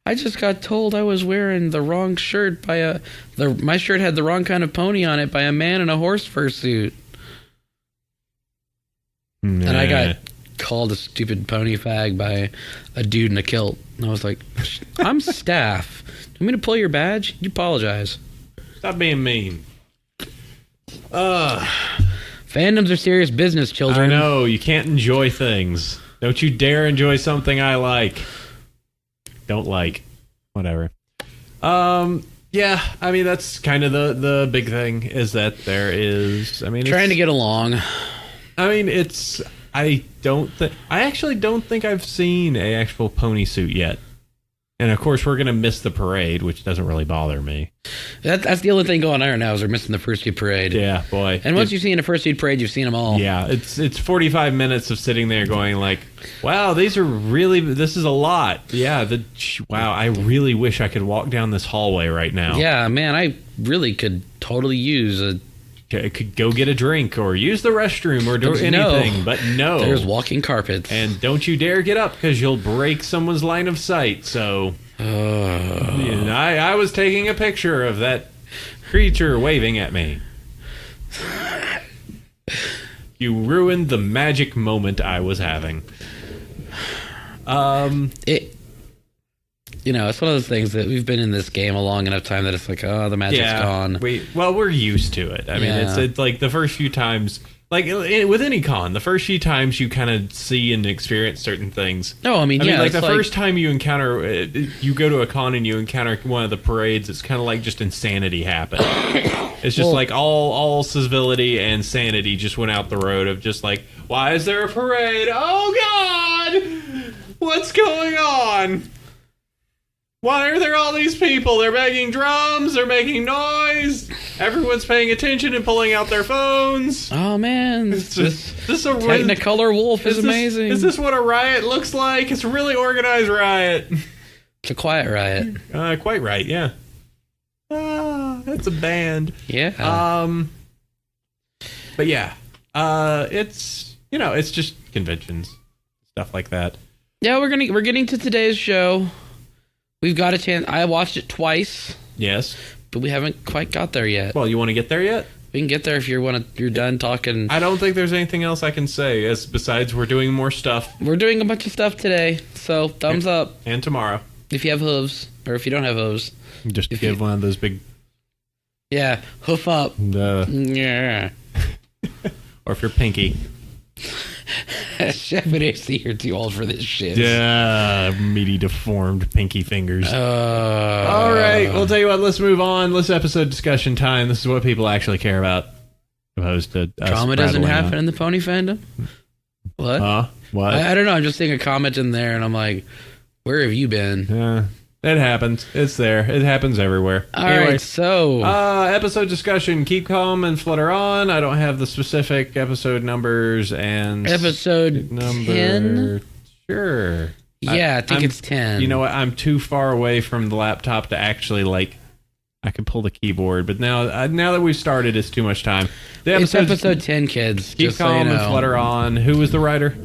I just got told I was wearing the wrong shirt by my shirt had the wrong kind of pony on it by a man in a horse fursuit. Nah. And I got called a stupid pony fag by a dude in a kilt. And I was like, I'm staff. Do you want me to pull your badge? You apologize. Stop being mean. Fandoms are serious business, children. I know. You can't enjoy things. Don't you dare enjoy something I like. Don't like. Whatever. Yeah, I mean, that's kind of the big thing is that there is, I mean, trying to get along. I mean, it's I actually don't think I've seen a actual pony suit yet. And of course, we're gonna miss the parade, which doesn't really bother me. That's the only thing going on right now is we're missing the fursuit parade. Yeah, boy. And once you've seen a fursuit parade, you've seen them all. Yeah, it's 45 minutes of sitting there going like, wow, this is a lot. Yeah, wow, I really wish I could walk down this hallway right now. Yeah, man, I really could totally use could go get a drink or use the restroom or do anything, but no. There's walking carpets. And don't you dare get up because you'll break someone's line of sight. So, I was taking a picture of that creature waving at me. You ruined the magic moment I was having. It's one of those things that we've been in this game a long enough time that it's like, oh, the magic's gone. We're used to it. I mean, it's like the first few times, like with any con, the first few times you kind of see and experience certain things. No, I mean, like the first time you encounter, you go to a con and you encounter one of the parades, it's kind of like just insanity happened. It's just like all civility and sanity just went out the road of just like, why is there a parade? Oh, God! What's going on? Why are there all these people? They're banging drums. They're making noise. Everyone's paying attention and pulling out their phones. Oh, man. This Technicolor wolf is amazing. Is this what a riot looks like? It's a really organized riot. It's a quiet riot. Quite right, yeah. That's a band. Yeah. But yeah. It's just conventions. Stuff like that. Yeah, we're getting to today's show. We've got a chance. I watched it twice. Yes. But we haven't quite got there yet. Well, you want to get there yet? We can get there if you're done talking. I don't think there's anything else I can say besides we're doing more stuff. We're doing a bunch of stuff today. So, thumbs up. And tomorrow. If you have hooves. Or if you don't have hooves. Just give one of those big... Yeah, hoof up. Yeah. Or if you're pinky. Chef and AC, you're too old for this shit. Yeah, meaty, deformed pinky fingers. All right, we'll tell you what. Let's move on. Let's episode discussion time. This is what people actually care about, opposed to us. Trauma doesn't happen in the pony fandom. What? What? I don't know. I'm just seeing a comment in there, and I'm like, where have you been? It happens. It's there. It happens everywhere. All right, so... episode discussion. Keep calm and flutter on. I don't have the specific episode numbers and... Episode number 10? Sure. Yeah, I think it's 10. You know what? I'm too far away from the laptop to actually, I can pull the keyboard, but now that we've started, it's too much time. It's episode 10, kids. Keep calm and flutter on. Who was the writer?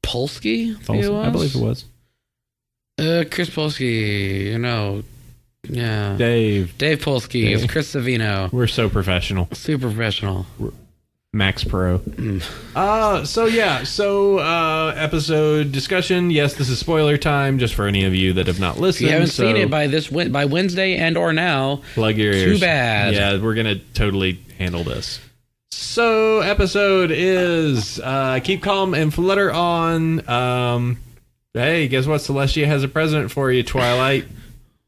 Polsky? I believe it was. Chris Polsky, yeah. Dave Polsky. It's Chris Savino. We're so professional. Super professional. Max Pro. Episode discussion. Yes, this is spoiler time, just for any of you that have not listened. If you haven't seen it by Wednesday and or now, plug your ears. Too bad. Yeah, we're going to totally handle this. So, episode is Keep Calm and Flutter On. Hey, guess what? Celestia has a present for you, Twilight.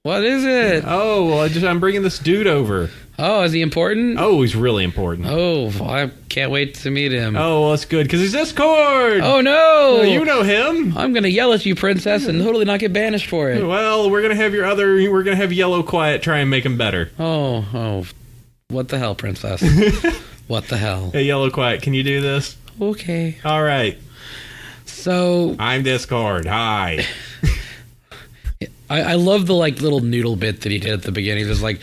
What is it? Oh, well, I'm bringing this dude over. Oh, is he important? Oh, he's really important. Oh, well, I can't wait to meet him. Oh, well, that's good, because he's Discord. Oh, no. You know him. I'm going to yell at you, princess, and totally not get banished for it. Well, we're going to have Yellow Quiet try and make him better. Oh. What the hell, princess? What the hell? Hey, Yellow Quiet, can you do this? Okay. All right. So... I'm Discord. Hi. I love the little noodle bit that he did at the beginning. Just blah,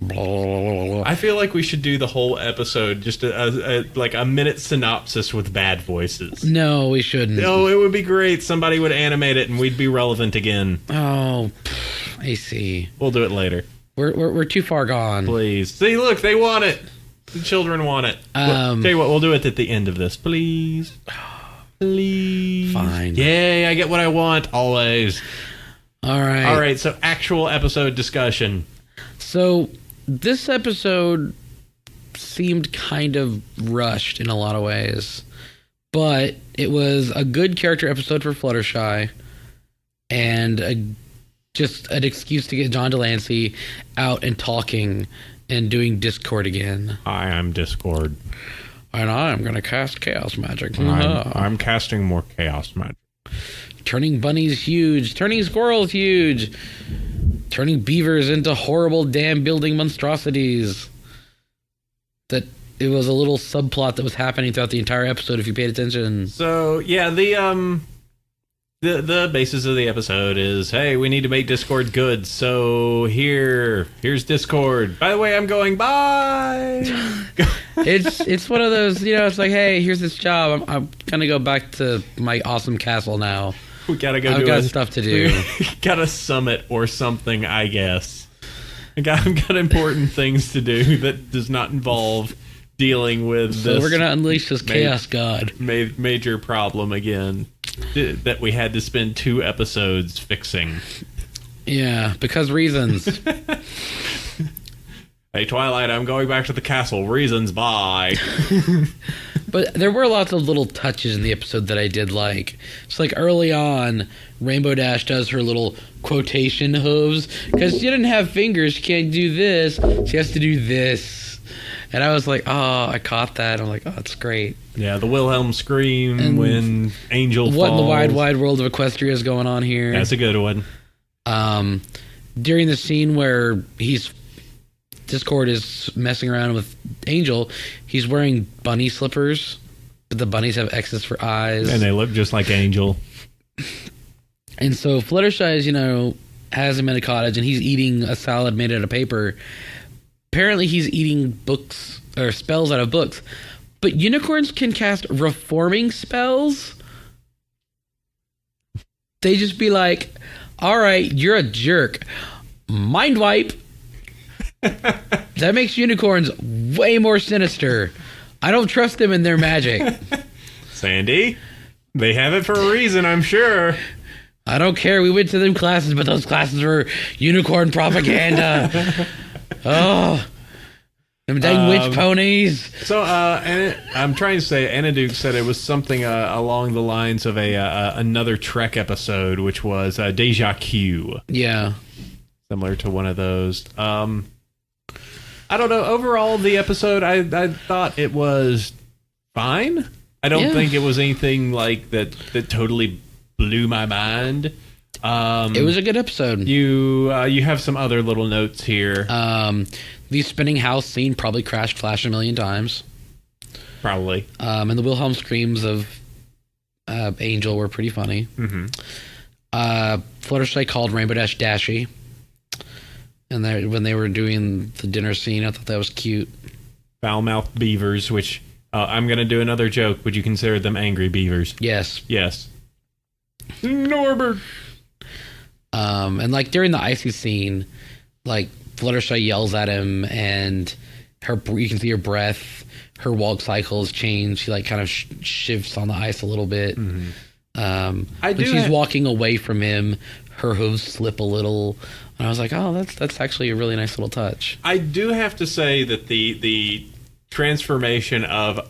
blah, blah, blah. I feel like we should do the whole episode just a minute synopsis with bad voices. No, we shouldn't. No, it would be great. Somebody would animate it and we'd be relevant again. Oh, I see. We'll do it later. We're too far gone. Please. See, look, they want it. The children want it. Tell you what, we'll do it at the end of this. Please. Please. Fine. Yay, I get what I want, always. All right, so actual episode discussion. So this episode seemed kind of rushed in a lot of ways, but it was a good character episode for Fluttershy and just an excuse to get John Delancey out and talking and doing Discord again. Hi, I'm Discord. And I'm going to cast chaos magic. I'm casting more chaos magic. Turning bunnies huge. Turning squirrels huge. Turning beavers into horrible dam building monstrosities. That it was a little subplot that was happening throughout the entire episode if you paid attention. So, yeah, the basis of the episode is, hey, we need to make Discord good, so here's Discord. By the way, I'm going, bye! It's one of those, it's like, hey, here's this job. I'm gonna go back to my awesome castle now. We gotta go I've got stuff to do. We got a summit or something, I guess. I've got important things to do that does not involve dealing with so this. We're gonna unleash this chaos god. Major problem again that we had to spend 2 episodes fixing. Yeah, because reasons. Hey, Twilight, I'm going back to the castle. Reasons, bye. But there were lots of little touches in the episode that I did like. It's like early on, Rainbow Dash does her little quotation hooves. Because she didn't have fingers, she can't do this. She has to do this. And I was like, oh, I caught that. I'm like, oh, that's great. Yeah, the Wilhelm scream and when Angel falls. What in the wide world of Equestria is going on here? That's a good one. During the scene where Discord is messing around with Angel, he's wearing bunny slippers, but the bunnies have X's for eyes. And they look just like Angel. And so Fluttershy, has him in a cottage, and he's eating a salad made out of paper. Apparently he's eating books, or spells out of books. But unicorns can cast reforming spells? They just be like, all right, you're a jerk. Mind wipe. That makes unicorns way more sinister. I don't trust them in their magic. Sandy, they have it for a reason, I'm sure. I don't care. We went to them classes, but those classes were unicorn propaganda. Oh, them dang witch ponies. So, I'm trying to say, Anaduke said it was something along the lines of another Trek episode, which was Deja Q. Yeah. Similar to one of those. I don't know. Overall, the episode, I thought it was fine. I don't think it was anything like that totally blew my mind. It was a good episode. You have some other little notes here. The spinning house scene probably crashed Flash a million times. Probably. And the Wilhelm screams of Angel were pretty funny. Mm-hmm. Fluttershy called Rainbow Dash Dashy. And when they were doing the dinner scene, I thought that was cute. Foul-mouthed beavers, which I'm going to do another joke. Would you consider them angry beavers? Yes. Yes. Norbert. And like during the icy scene, like Fluttershy yells at him, and you can see her breath. Her walk cycles change. She like kind of shifts on the ice a little bit. Mm-hmm. When she's walking away from him, her hooves slip a little. And I was like, oh, that's actually a really nice little touch. I do have to say that the transformation of,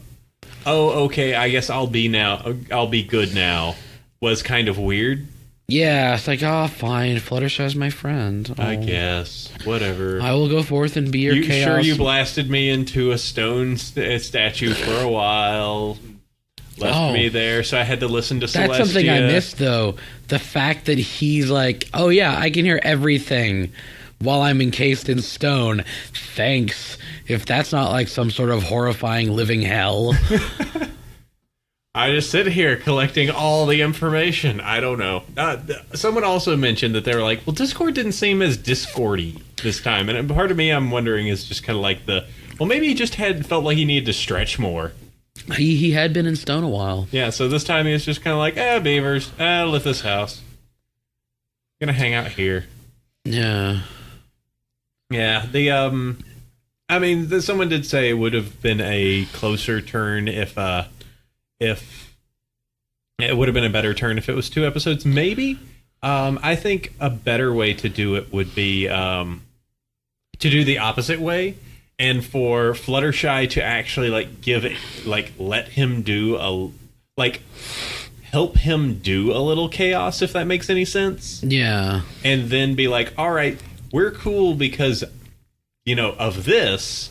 oh, okay, I guess I'll be good now, was kind of weird. Yeah, it's like, oh, fine, Fluttershy's my friend. I guess. Whatever. I will go forth and be your chaos. Sure, you blasted me into a stone statue for a while. Left me there, so I had to listen to Celestia. That's something I missed, though. The fact that he's like, oh yeah, I can hear everything while I'm encased in stone. Thanks. If that's not like some sort of horrifying living hell. I just sit here collecting all the information. I don't know. Someone also mentioned that they were like, well, Discord didn't seem as Discordy this time. And part of me, I'm wondering, is just kind of like well, maybe he just felt like he needed to stretch more. He had been in stone a while. Yeah, so this time he was just kind of like, beavers, live this house. Gonna hang out here. Yeah. Yeah, someone did say it would have been a closer turn if it would have been a better turn if it was 2 episodes, maybe. I think a better way to do it would be to do the opposite way. And for Fluttershy to actually let him do help him do a little chaos, if that makes any sense. Yeah. And then be like, all right, we're cool because, of this.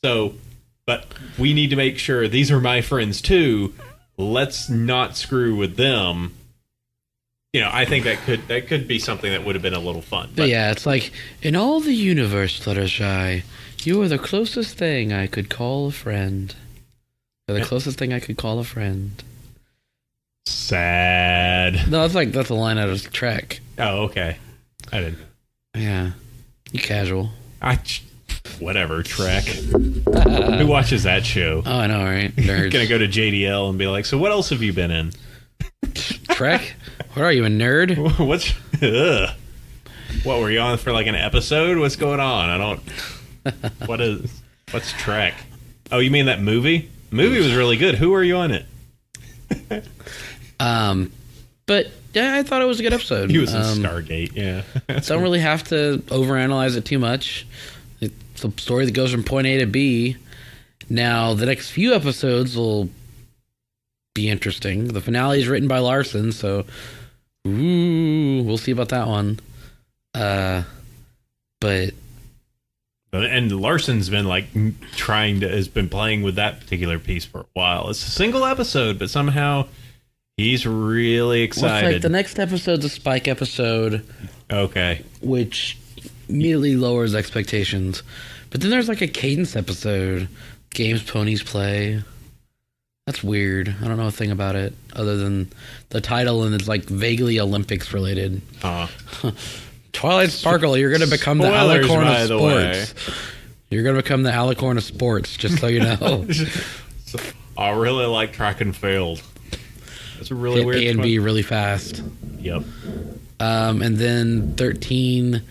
So but we need to make sure these are my friends too. Let's not screw with them. I think that could be something that would have been a little fun. But yeah, it's like, in all the universe, Fluttershy, you are the closest thing I could call a friend. You're the closest thing I could call a friend. Sad. No, that's a line out of Trek. Oh, okay. I didn't. Yeah. You casual. Whatever, Trek. Who watches that show? Oh, I know, right? Nerds. Gonna go to JDL and be like, so what else have you been in? Trek? What are you, a nerd? What, were you on for like an episode? What's going on? What's Trek? Oh, you mean that movie? The movie was really good. Who are you on it? But yeah, I thought it was a good episode. He was in Stargate, yeah. Don't really have to overanalyze it too much. It's a story that goes from point A to B. Now, the next few episodes will be interesting. The finale is written by Larson, so we'll see about that one. And Larson's been has been playing with that particular piece for a while. It's a single episode, but somehow he's really excited. Well, the next episode's a Spike episode. Okay. Which immediately lowers expectations. But then there's a cadence episode. Games Ponies Play. That's weird. I don't know a thing about it other than the title, and it's vaguely Olympics related. Twilight Sparkle, you're going to become the Alicorn of sports. You're going to become the Alicorn of sports, just so you know. I really like track and field. That's a really weird A and B really fast. Yep. And then 13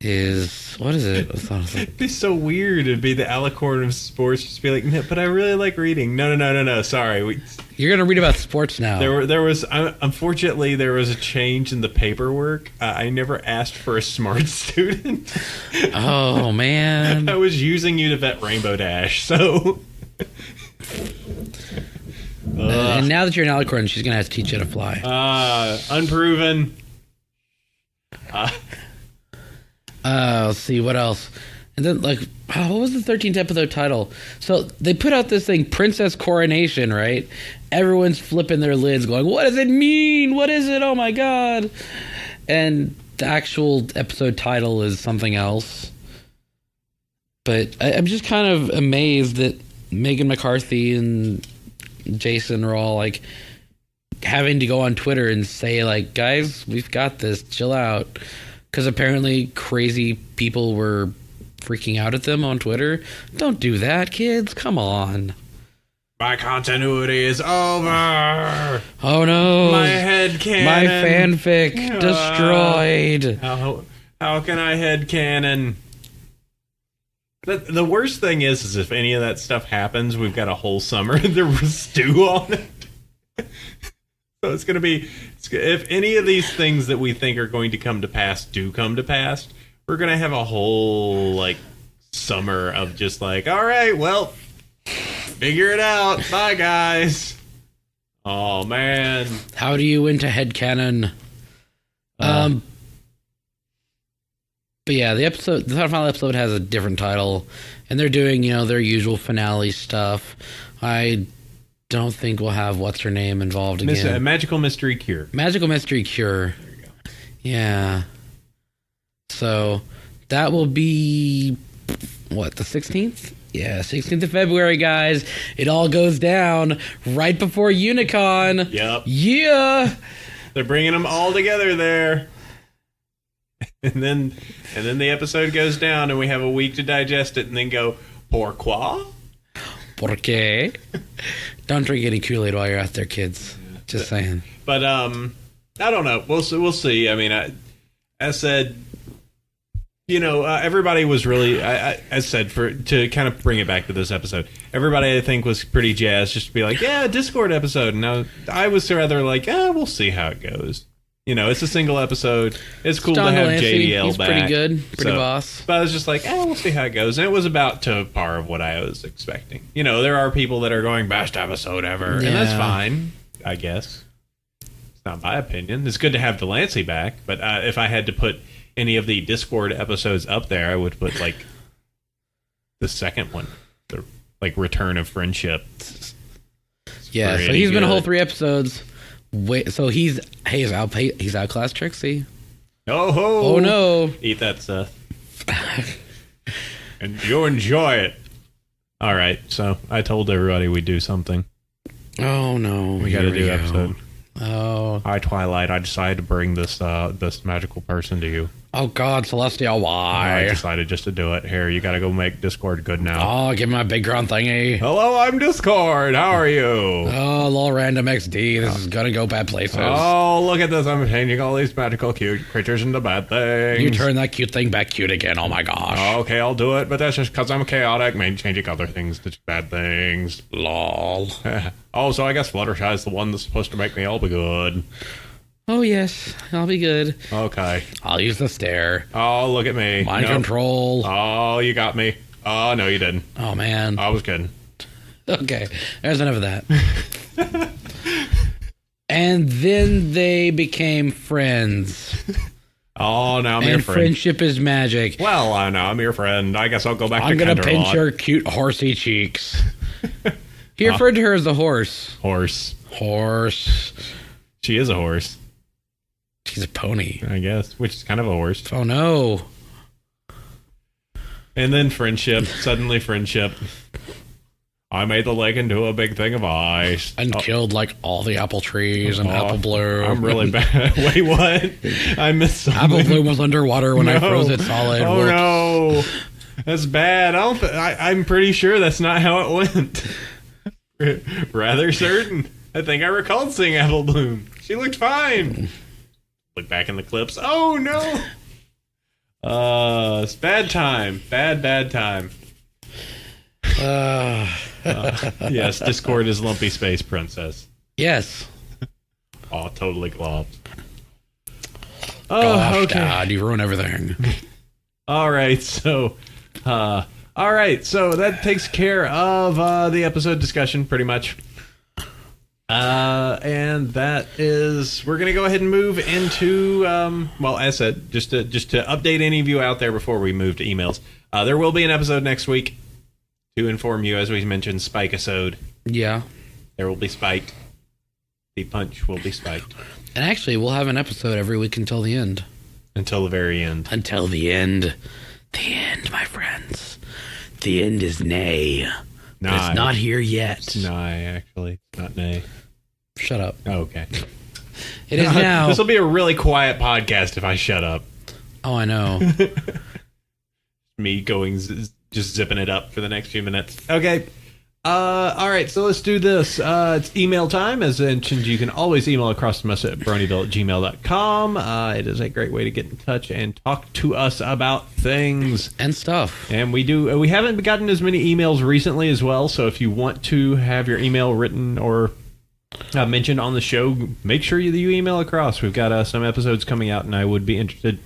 is... What is it? It'd be so weird. It'd be the Alicorn of sports. Just be like, no, but I really like reading. No. Sorry. You're going to read about sports now. There was unfortunately, there was a change in the paperwork. I never asked for a smart student. Oh, man. I was using you to vet Rainbow Dash, so... and now that you're an Alicorn, she's going to have to teach you how to fly. Unproven. Let's see, what else? And then, what was the 13th episode title? So, they put out this thing, Princess Coronation, right? Everyone's flipping their lids going, what does it mean? What is it? Oh, my God. And the actual episode title is something else. But I'm just kind of amazed that Megan McCarthy and Jason are all, having to go on Twitter and say, guys, we've got this. Chill out. Because apparently crazy people were freaking out at them on Twitter. Don't do that, kids. Come on. My continuity is over. Oh, no. My headcanon. My fanfic destroyed. How can I headcanon? The worst thing is if any of that stuff happens, we've got a whole summer there was stew on it. So it's going to be, if any of these things that we think are going to come to pass do come to pass, we're going to have a whole, summer of just all right, well, figure it out. Bye, guys. Oh, man. How do you into headcanon? But yeah, the final episode has a different title, and they're doing, their usual finale stuff. I don't think we'll have what's-her-name involved again. Magical Mystery Cure. Magical Mystery Cure. There you go. Yeah. So, that will be, the 16th? Yeah, 16th of February, guys. It all goes down right before Unicon. Yep. Yeah! They're bringing them all together there. And then the episode goes down, and we have a week to digest it, and then go, pourquoi? ¿Por qué? Don't drink any Kool-Aid while you're out there, kids. Just saying. But I don't know. We'll see. I mean, I said, everybody was really. I said to kind of bring it back to this episode. Everybody I think was pretty jazzed just to be like, yeah, Discord episode. And I was rather we'll see how it goes. It's a single episode. It's cool to have JDL he's back. Pretty good. Pretty boss. But I was just we'll see how it goes. And it was about to par of what I was expecting. There are people that are going, best episode ever. Yeah. And that's fine, I guess. It's not my opinion. It's good to have Delancey back. But if I had to put any of the Discord episodes up there, I would put, the second one. like return of friendship. Yeah, so he's been a whole 3 episodes. Wait, so he's outclassed Trixie. Oh no! Eat that, Seth. And you enjoy it. All right, so I told everybody we'd do something. Oh no, we got to do episode. Oh, hi Twilight. I decided to bring this magical person to you. Oh God, Celestia, why? I decided just to do it. Here, you got to go make Discord good now. Oh, give me my big ground thingy. Hello, I'm Discord. How are you? Oh, little random XD. This is gonna go bad places. Oh, look at this. I'm changing all these magical cute creatures into bad things. You turn that cute thing back cute again. Oh my gosh. Oh, okay, I'll do it, but that's just because I'm chaotic, changing other things to bad things. Lol. Oh, so I guess Fluttershy is the one that's supposed to make me all be good. Oh, yes. I'll be good. Okay. I'll use the stare. Oh, look at me. Mind control. Oh, you got me. Oh, no, you didn't. Oh, man. I was kidding. Okay. There's enough of that. And then they became friends. Oh, now I'm your friend. And friendship is magic. Well, I know. I'm your friend. I guess I'll go back to Kenderlot. I'm going to pinch her cute horsey cheeks. He referred to her as the horse. Horse. She is a horse. She's a pony. I guess, which is kind of a horse. Oh, no. And then friendship. Suddenly friendship. I made the lake into a big thing of ice. And killed, like, all the apple trees and Apple Bloom. I'm really bad. Wait, what? I missed something. Apple Bloom was underwater when I froze it solid. Oh, whoops. No. That's bad. I'm pretty sure that's not how it went. Rather certain. I think I recalled seeing Apple Bloom. She looked fine. Look back in the clips. Oh, no. It's bad time. Bad time. Yes, Discord is Lumpy Space Princess. Yes. Oh, totally globbed. Oh, gosh, okay. Dad, you ruin everything. All right, so that takes care of the episode discussion, pretty much. And that is, we're going to go ahead and move into, well, as I said, just to update any of you out there before we move to emails. There will be an episode next week to inform you, as we mentioned, Spike-isode. Yeah. There will be Spike. The punch will be spiked. And actually, we'll have an episode every week until the end. Until the very end. Until the end. The end, my friends. The end is nay. But it's not here yet. It's nigh, actually. Not nay. Shut up. Oh, okay. It is now. This will be a really quiet podcast if I shut up. Oh, I know. Me going, just zipping it up for the next few minutes. Okay. All right, so let's do this. It's email time. As mentioned, you can always email across to us at bronyville@gmail.com. It is a great way to get in touch and talk to us about things. And stuff. And we haven't gotten as many emails recently as well, so if you want to have your email written or mentioned on the show, make sure you email across. We've got some episodes coming out, and I would be interested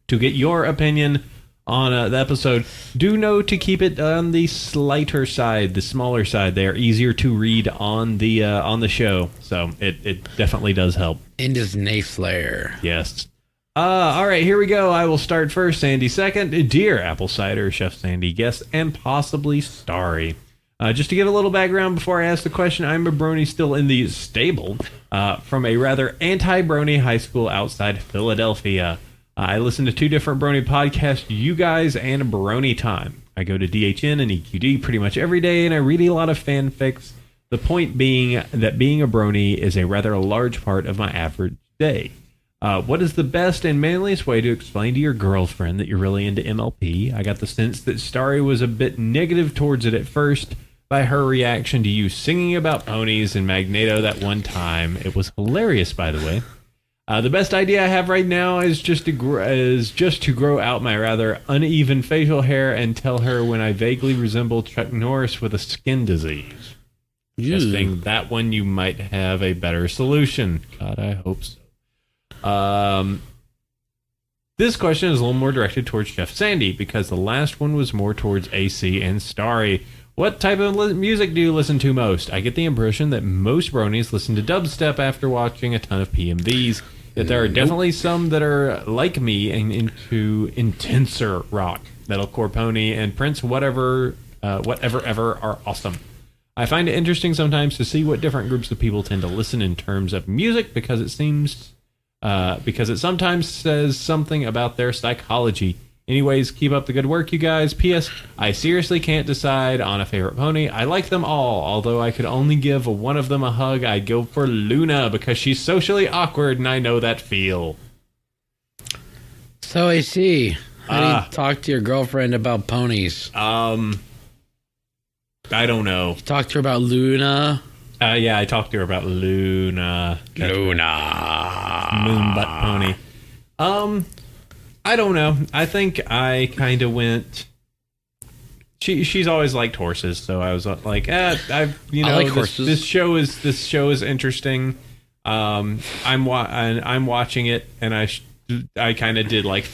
to get your opinion on the episode. Do know to keep it on the slighter side, the smaller side. They are easier to read on the show, so it definitely does help. End is Nayslayer. Yes. All right, here we go. I will start first, Sandy second. Dear Apple Cider, Chef Sandy, guest, and possibly Starry. Just to give a little background before I ask the question, I'm a Brony still in the stable from a rather anti-Brony high school outside Philadelphia. I listen to 2 different Brony podcasts, You Guys and Brony Time. I go to DHN and EQD pretty much every day, and I read a lot of fanfics. The point being that being a Brony is a rather large part of my average day. What is the best and manliest way to explain to your girlfriend that you're really into MLP? I got the sense that Starry was a bit negative towards it at first by her reaction to you singing about ponies and Magneto that one time. It was hilarious, by the way. The best idea I have right now is just to grow out my rather uneven facial hair and tell her when I vaguely resemble Chuck Norris with a skin disease. Suggesting that one you might have a better solution. God, I hope so. This question is a little more directed towards Chef Sandy because the last one was more towards AC and Starry. What type of music do you listen to most? I get the impression that most Bronies listen to dubstep after watching a ton of PMVs. That there are definitely some that are like me and into intenser rock, metalcore pony, and Prince whatever whatever ever are awesome. I find it interesting sometimes to see what different groups of people tend to listen in terms of music because it sometimes says something about their psychology. Anyways, keep up the good work, you guys. P.S. I seriously can't decide on a favorite pony. I like them all. Although I could only give one of them a hug, I'd go for Luna because she's socially awkward and I know that feel. So I see. How do you talk to your girlfriend about ponies? I don't know. You talked to her about Luna? Yeah, I talked to her about Luna. Luna. Moonbutt pony. I don't know. I think I kind of went. She's always liked horses, so I was like, I like horses. This show is interesting. I'm watching it, and I kind of did like.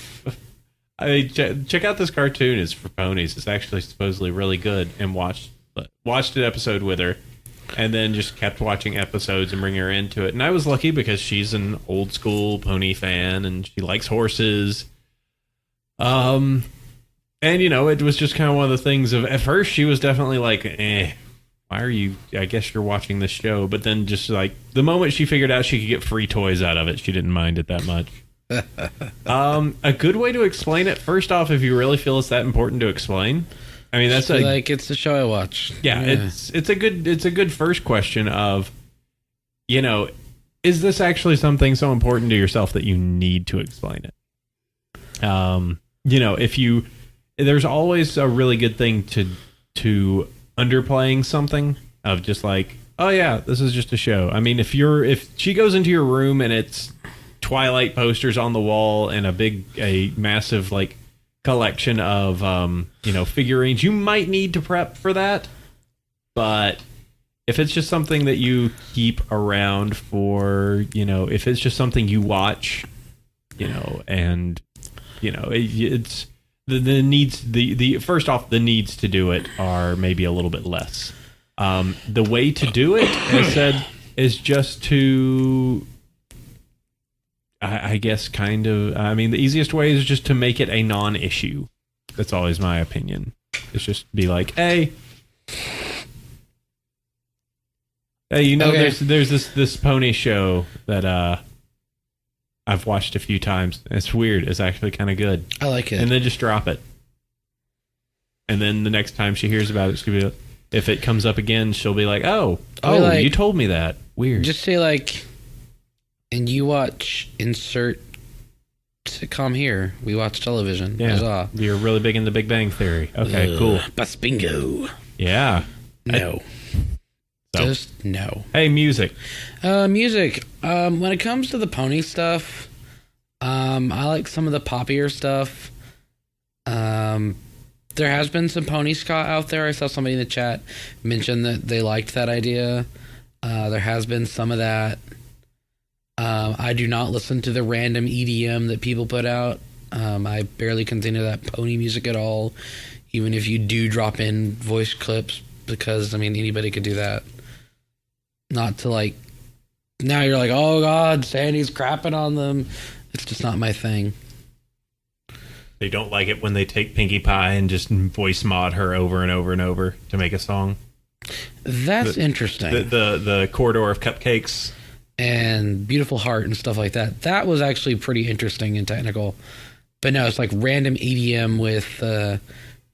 Check out this cartoon. It's for ponies. It's actually supposedly really good, and watched an episode with her, and then just kept watching episodes and bring her into it. And I was lucky because she's an old school pony fan, and she likes horses. And it was just kind of one of the things of, at first she was definitely like, why are you, I guess you're watching this show. But then just like the moment she figured out she could get free toys out of it, she didn't mind it that much. A good way to explain it, first off, if you really feel it's that important to explain, I mean, that's like it's the show I watch. Yeah. It's a good first question of, is this actually something so important to yourself that you need to explain it? There's always a really good thing to underplaying something of just like, oh yeah, this is just a show. I mean, if she goes into your room and it's Twilight posters on the wall and a massive like collection of figurines, you might need to prep for that. But if it's just something that you keep around for, if it's just something you watch, and it's the needs, the first off, the needs to do it are maybe a little bit less. The way to do it, as I said, is just to, I guess, the easiest way is just to make it a non-issue. That's always my opinion. It's just be like, hey, okay, there's this pony show that I've watched a few times. It's weird. It's actually kind of good. I like it. And then just drop it. And then the next time she hears about it, she'll be, if it comes up again, she'll be like, oh, you told me that. Weird. Just say like, and you watch insert sitcom here. We watch television. Yeah. You're really big into Big Bang Theory. Okay, cool. Bus bingo. Yeah. No. Just no. Hey, music. Music. When it comes to the pony stuff, I like some of the poppier stuff. There has been some pony ska out there. I saw somebody in the chat mention that they liked that idea. There has been some of that. I do not listen to the random EDM that people put out. I barely consider that pony music at all, even if you do drop in voice clips, because, anybody could do that. Not to like, now you're like, oh God, Sandy's crapping on them. It's just not my thing. They don't like it when they take Pinkie Pie and just voice mod her over and over and over to make a song. That's interesting. The corridor of cupcakes. And Beautiful Heart and stuff like that. That was actually pretty interesting and technical. But no, it's like random EDM with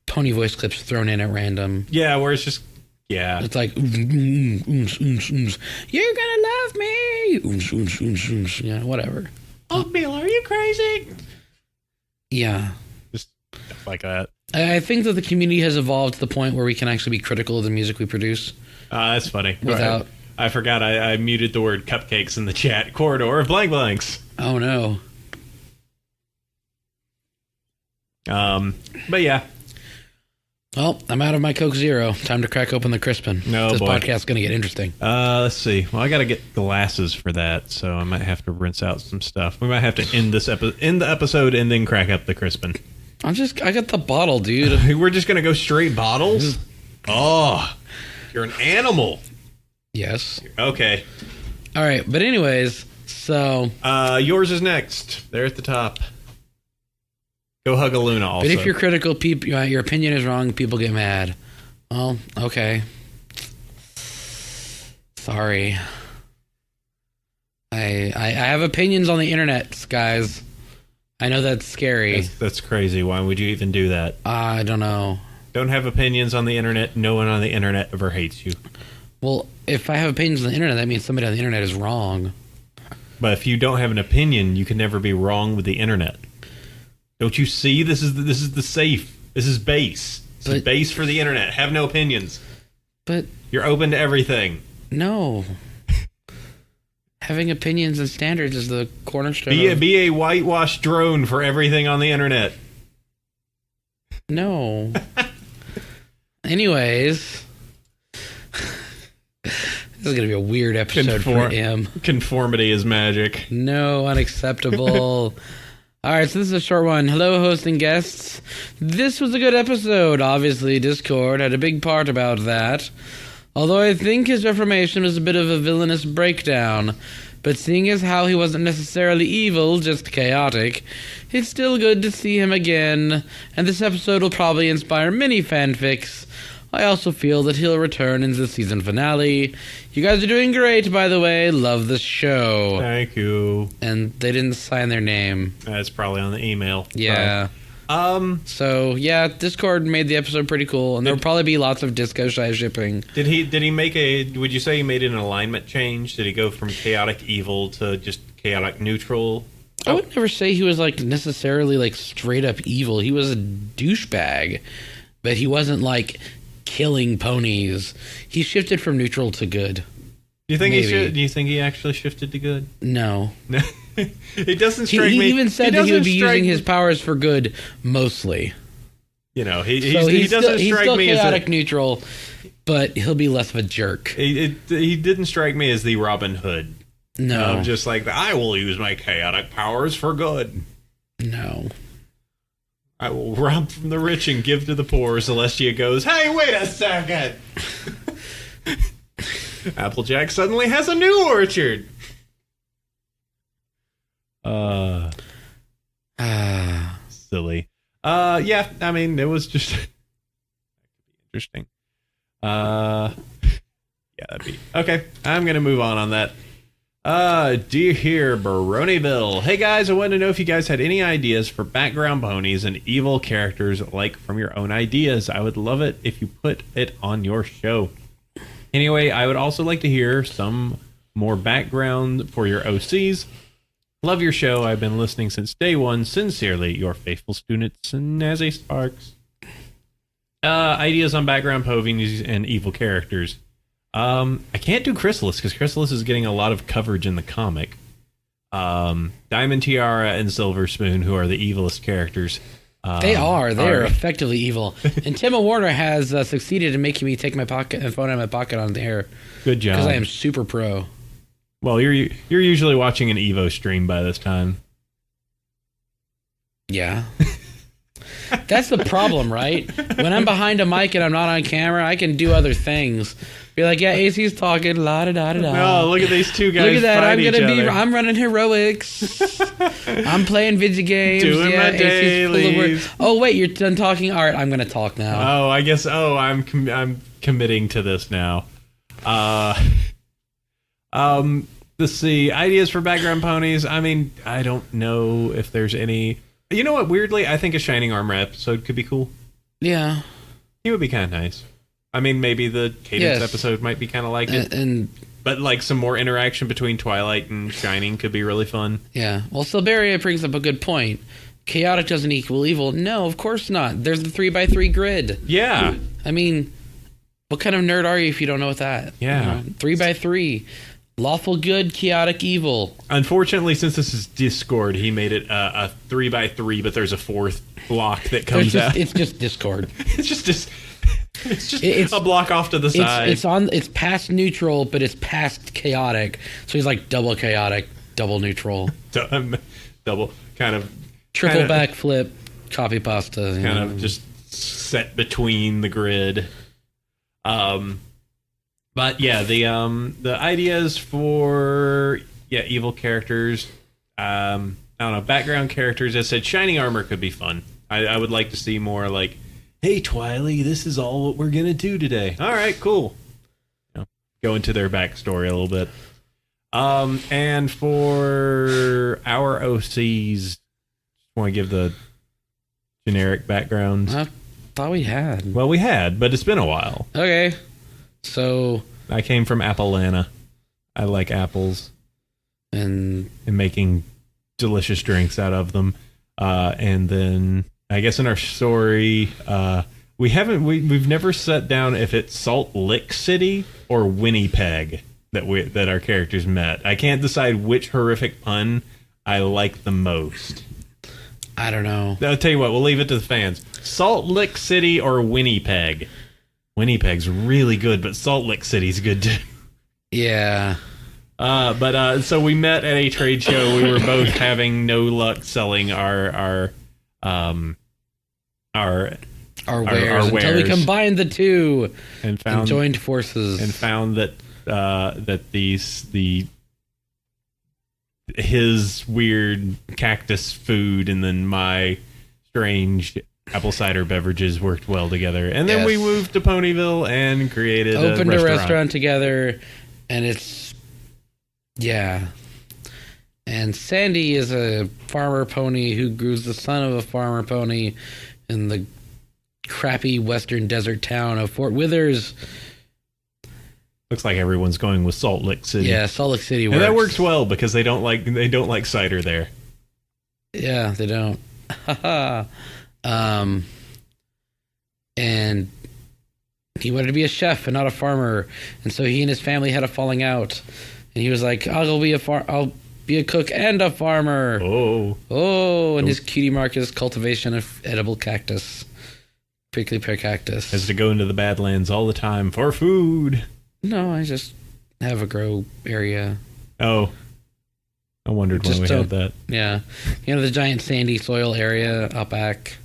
pony voice clips thrown in at random. Yeah, where it's just, yeah. It's like, you're gonna love me. Yeah, whatever. Oh, Bill, are you crazy? Yeah. Just like that. I think that the community has evolved to the point where we can actually be critical of the music we produce. That's funny. Without... I forgot I muted the word cupcakes in the chat. Corridor of blank blanks. Oh, no. But yeah. Well, I'm out of my Coke Zero. Time to crack open the Crispin. No, this boy. podcast's going to get interesting. Let's see. Well, I got to get glasses for that, so I might have to rinse out some stuff. We might have to end the episode and then crack up the Crispin. I got the bottle, dude. We're just going to go straight bottles? Oh, you're an animal. Yes. Okay. All right, but anyways, so... yours is next. There at the top. Go hug a Luna also. But if you're critical, your opinion is wrong, people get mad. Well, okay. Sorry. I have opinions on the internet, guys. I know that's scary. That's crazy. Why would you even do that? I don't know. Don't have opinions on the internet. No one on the internet ever hates you. Well, if I have opinions on the internet, that means somebody on the internet is wrong. But if you don't have an opinion, you can never be wrong with the internet. Don't you see? This is the safe. This is base. This is base for the internet. Have no opinions. But you're open to everything. No. Having opinions and standards is the cornerstone. Be a whitewashed drone for everything on the internet. No. Anyways, this is going to be a weird episode for him. Conformity is magic. No, unacceptable. All right, so this is a short one. Hello, host and guests. This was a good episode. Obviously, Discord had a big part about that. Although I think his reformation was a bit of a villainous breakdown. But seeing as how he wasn't necessarily evil, just chaotic, it's still good to see him again. And this episode will probably inspire many fanfics. I also feel that he'll return in the season finale. You guys are doing great, by the way. Love the show. Thank you. And they didn't sign their name. That's probably on the email. Yeah. So yeah, Discord made the episode pretty cool, and there'll probably be lots of Disco Shy shipping. Did he make would you say he made an alignment change? Did he go from chaotic evil to just chaotic neutral? I would never say he was like necessarily like straight up evil. He was a douchebag, but he wasn't like killing ponies. He shifted from neutral to good. Do you think do you think he actually shifted to good? No. It doesn't strike me. He even said that he would be using his powers for good mostly. You know, he doesn't strike me as chaotic neutral, but he'll be less of a jerk. He didn't strike me as the Robin Hood. No. Just like, I will use my chaotic powers for good. No. I will rob from the rich and give to the poor. Celestia goes, hey, wait a second. Applejack suddenly has a new orchard. Silly. Yeah, I mean, it was just interesting. Yeah, that'd be okay. I'm gonna move on that. Dear Bronyville. Hey guys, I wanted to know if you guys had any ideas for background ponies and evil characters, like from your own ideas. I would love it if you put it on your show. Anyway, I would also like to hear some more background for your OCs. Love your show. I've been listening since day one. Sincerely, your faithful student, Snazzy Sparks. Ideas on background ponies and evil characters. I can't do Chrysalis because Chrysalis is getting a lot of coverage in the comic. Diamond Tiara and Silver Spoon, who are the evilest characters. They're effectively evil. And Timma Warner has succeeded in making me take my phone out of my pocket on the air. Good job. Because I am super pro. Well, you're usually watching an Evo stream by this time. Yeah. That's the problem, right? When I'm behind a mic and I'm not on camera, I can do other things. Be like, yeah, AC's talking, la da da da da. No, look at these two guys. Look at that! I'm running heroics. I'm playing video games. Doing my dailies. Oh wait, you're done talking. All right, I'm gonna talk now. Oh, I guess. Oh, I'm committing to this now. Let's see. Ideas for background ponies. I mean, I don't know if there's any. You know what? Weirdly, I think a Shining Armor episode could be cool. Yeah. It would be kind of nice. I mean, maybe the Cadence episode might be kind of like it. But like some more interaction between Twilight and Shining could be really fun. Yeah. Well, Silberia brings up a good point. Chaotic doesn't equal evil. No, of course not. There's the 3x3 grid. Yeah. I mean, what kind of nerd are you if you don't know what that? Yeah. 3x3. Lawful good, chaotic evil. Unfortunately, since this is Discord, he made it a 3x3, but there's a fourth block that comes out. It's just Discord. It's just a block off to the side. It's past neutral, but it's past chaotic. So he's like double chaotic, double neutral. Double kind of triple backflip, copy pasta. Kind of just set between the grid. But yeah, the ideas for evil characters, I don't know, background characters. I said Shining Armor could be fun. I would like to see more like hey, Twiley, this is all what we're going to do today. All right, cool. Go into their backstory a little bit. And for our OCs, want to give the generic backgrounds. I thought we had. Well, we had, but it's been a while. Okay. So I came from Appalana. I like apples. And making delicious drinks out of them. And then I guess in our story, we've never set down if it's Salt Lick City or Winnipeg that our characters met. I can't decide which horrific pun I like the most. I don't know. I'll tell you what, we'll leave it to the fans. Salt Lick City or Winnipeg? Winnipeg's really good, but Salt Lick City's good too. Yeah. So we met at a trade show. We were both having no luck selling our wares until we combined the two and joined forces and found that his weird cactus food and then my strange apple cider beverages worked well together. And then we moved to Bronyville and opened a restaurant together. And it's, yeah. And Sandy is a farmer pony who grews the son of a farmer pony in the crappy western desert town of Fort Withers. Looks like everyone's going with Salt Lick City. Yeah, Salt Lick City works. And that works well because they don't like cider there. Yeah, they don't. And he wanted to be a chef and not a farmer, and so he and his family had a falling out. And he was like, "I'll be a cook and a farmer." And his cutie mark is cultivation of edible cactus, prickly pear cactus. Has to go into the Badlands all the time for food. No, I just have a grow area. Oh. I wondered when we had that. Yeah. The giant sandy soil area out back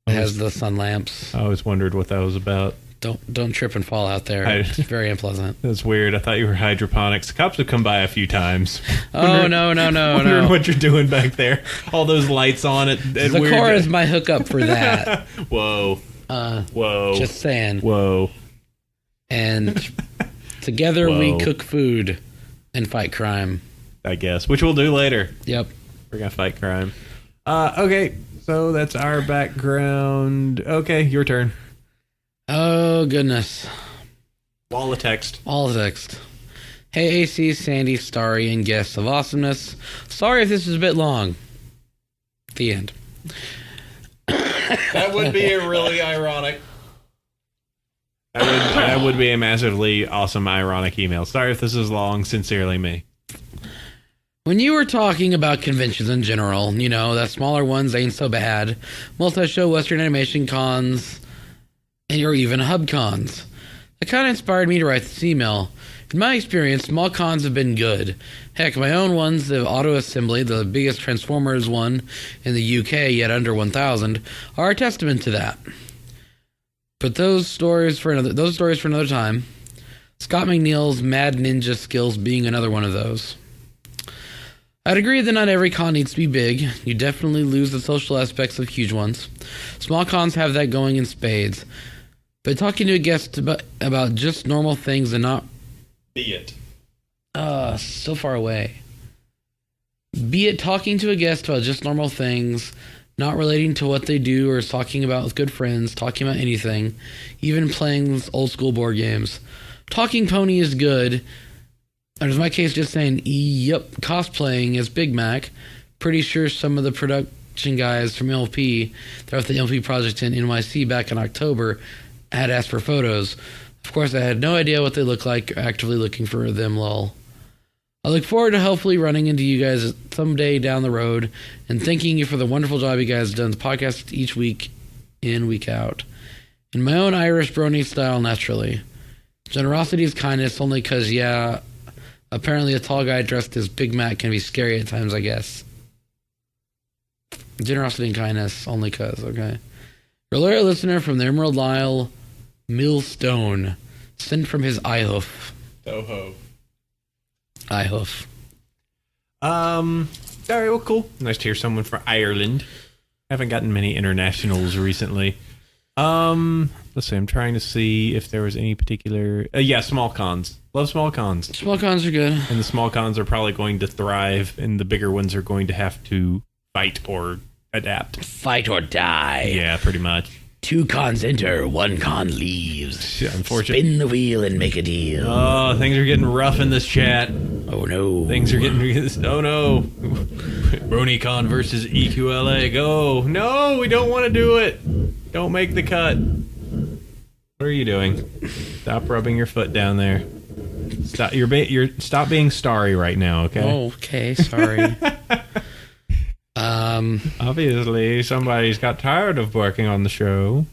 has the sun lamps. I always wondered what that was about. Don't trip and fall out there. It's very unpleasant. That's weird. I thought you were hydroponics. The cops have come by a few times. No. Wondering what you're doing back there. All those lights on it. The core is my hookup for that. Whoa. Whoa. Just saying. Whoa. And together we cook food and fight crime. I guess, which we'll do later. Yep. We're going to fight crime. Okay, so that's our background. Okay, your turn. Oh, goodness. Wall of text. Hey, AC, Sandy, Starry, and guests of awesomeness. Sorry if this is a bit long. The end. That would be a really ironic... That would be a massively awesome, ironic email. Sorry if this is long. Sincerely, me. When you were talking about conventions in general, that smaller ones ain't so bad. Multi-show Western animation cons, or even hub cons. That kind of inspired me to write this email. In my experience, small cons have been good. Heck, my own ones, the Auto Assembly, the biggest Transformers one in the UK, yet under 1,000, are a testament to that. But those stories for another time. Scott McNeil's Mad Ninja skills being another one of those. I'd agree that not every con needs to be big. You definitely lose the social aspects of huge ones. Small cons have that going in spades. But talking to a guest about just normal things and not... Be it. So far away. Be it talking to a guest about just normal things... not relating to what they do or talking about with good friends, talking about anything, even playing old school board games. Talking pony is good. Or in my case, just saying, yep, cosplaying as Big Mac. Pretty sure some of the production guys from LP, that were at the LP project in NYC back in October, had asked for photos. Of course, I had no idea what they look like, actively looking for them, lol. I look forward to hopefully running into you guys someday down the road and thanking you for the wonderful job you guys have done the podcast each week in, week out. In my own Irish Brony style, naturally. Generosity is kindness only because, apparently a tall guy dressed as Big Mac can be scary at times, I guess. Generosity and kindness only because, okay. Your loyal listener from the Emerald Isle, Millstone, sent from his eyehoof. Toho. Eyehoof. All right, well, cool. Nice to hear someone from Ireland. Haven't gotten many internationals recently. Let's see. I'm trying to see if there was any particular. Small cons. Love small cons. Small cons are good. And the small cons are probably going to thrive, and the bigger ones are going to have to fight or adapt. Fight or die. Yeah, pretty much. 2 cons enter, 1 con leaves. Yeah, unfortunately. Spin the wheel and make a deal. Oh, things are getting rough in this chat. Oh no. Things are getting. Oh no. BronyCon versus EQLA. Go. No, we don't want to do it. Don't make the cut. What are you doing? Stop rubbing your foot down there. Stop. Stop being starry right now. Okay. Oh, okay. Sorry. Obviously, somebody's got tired of working on the show.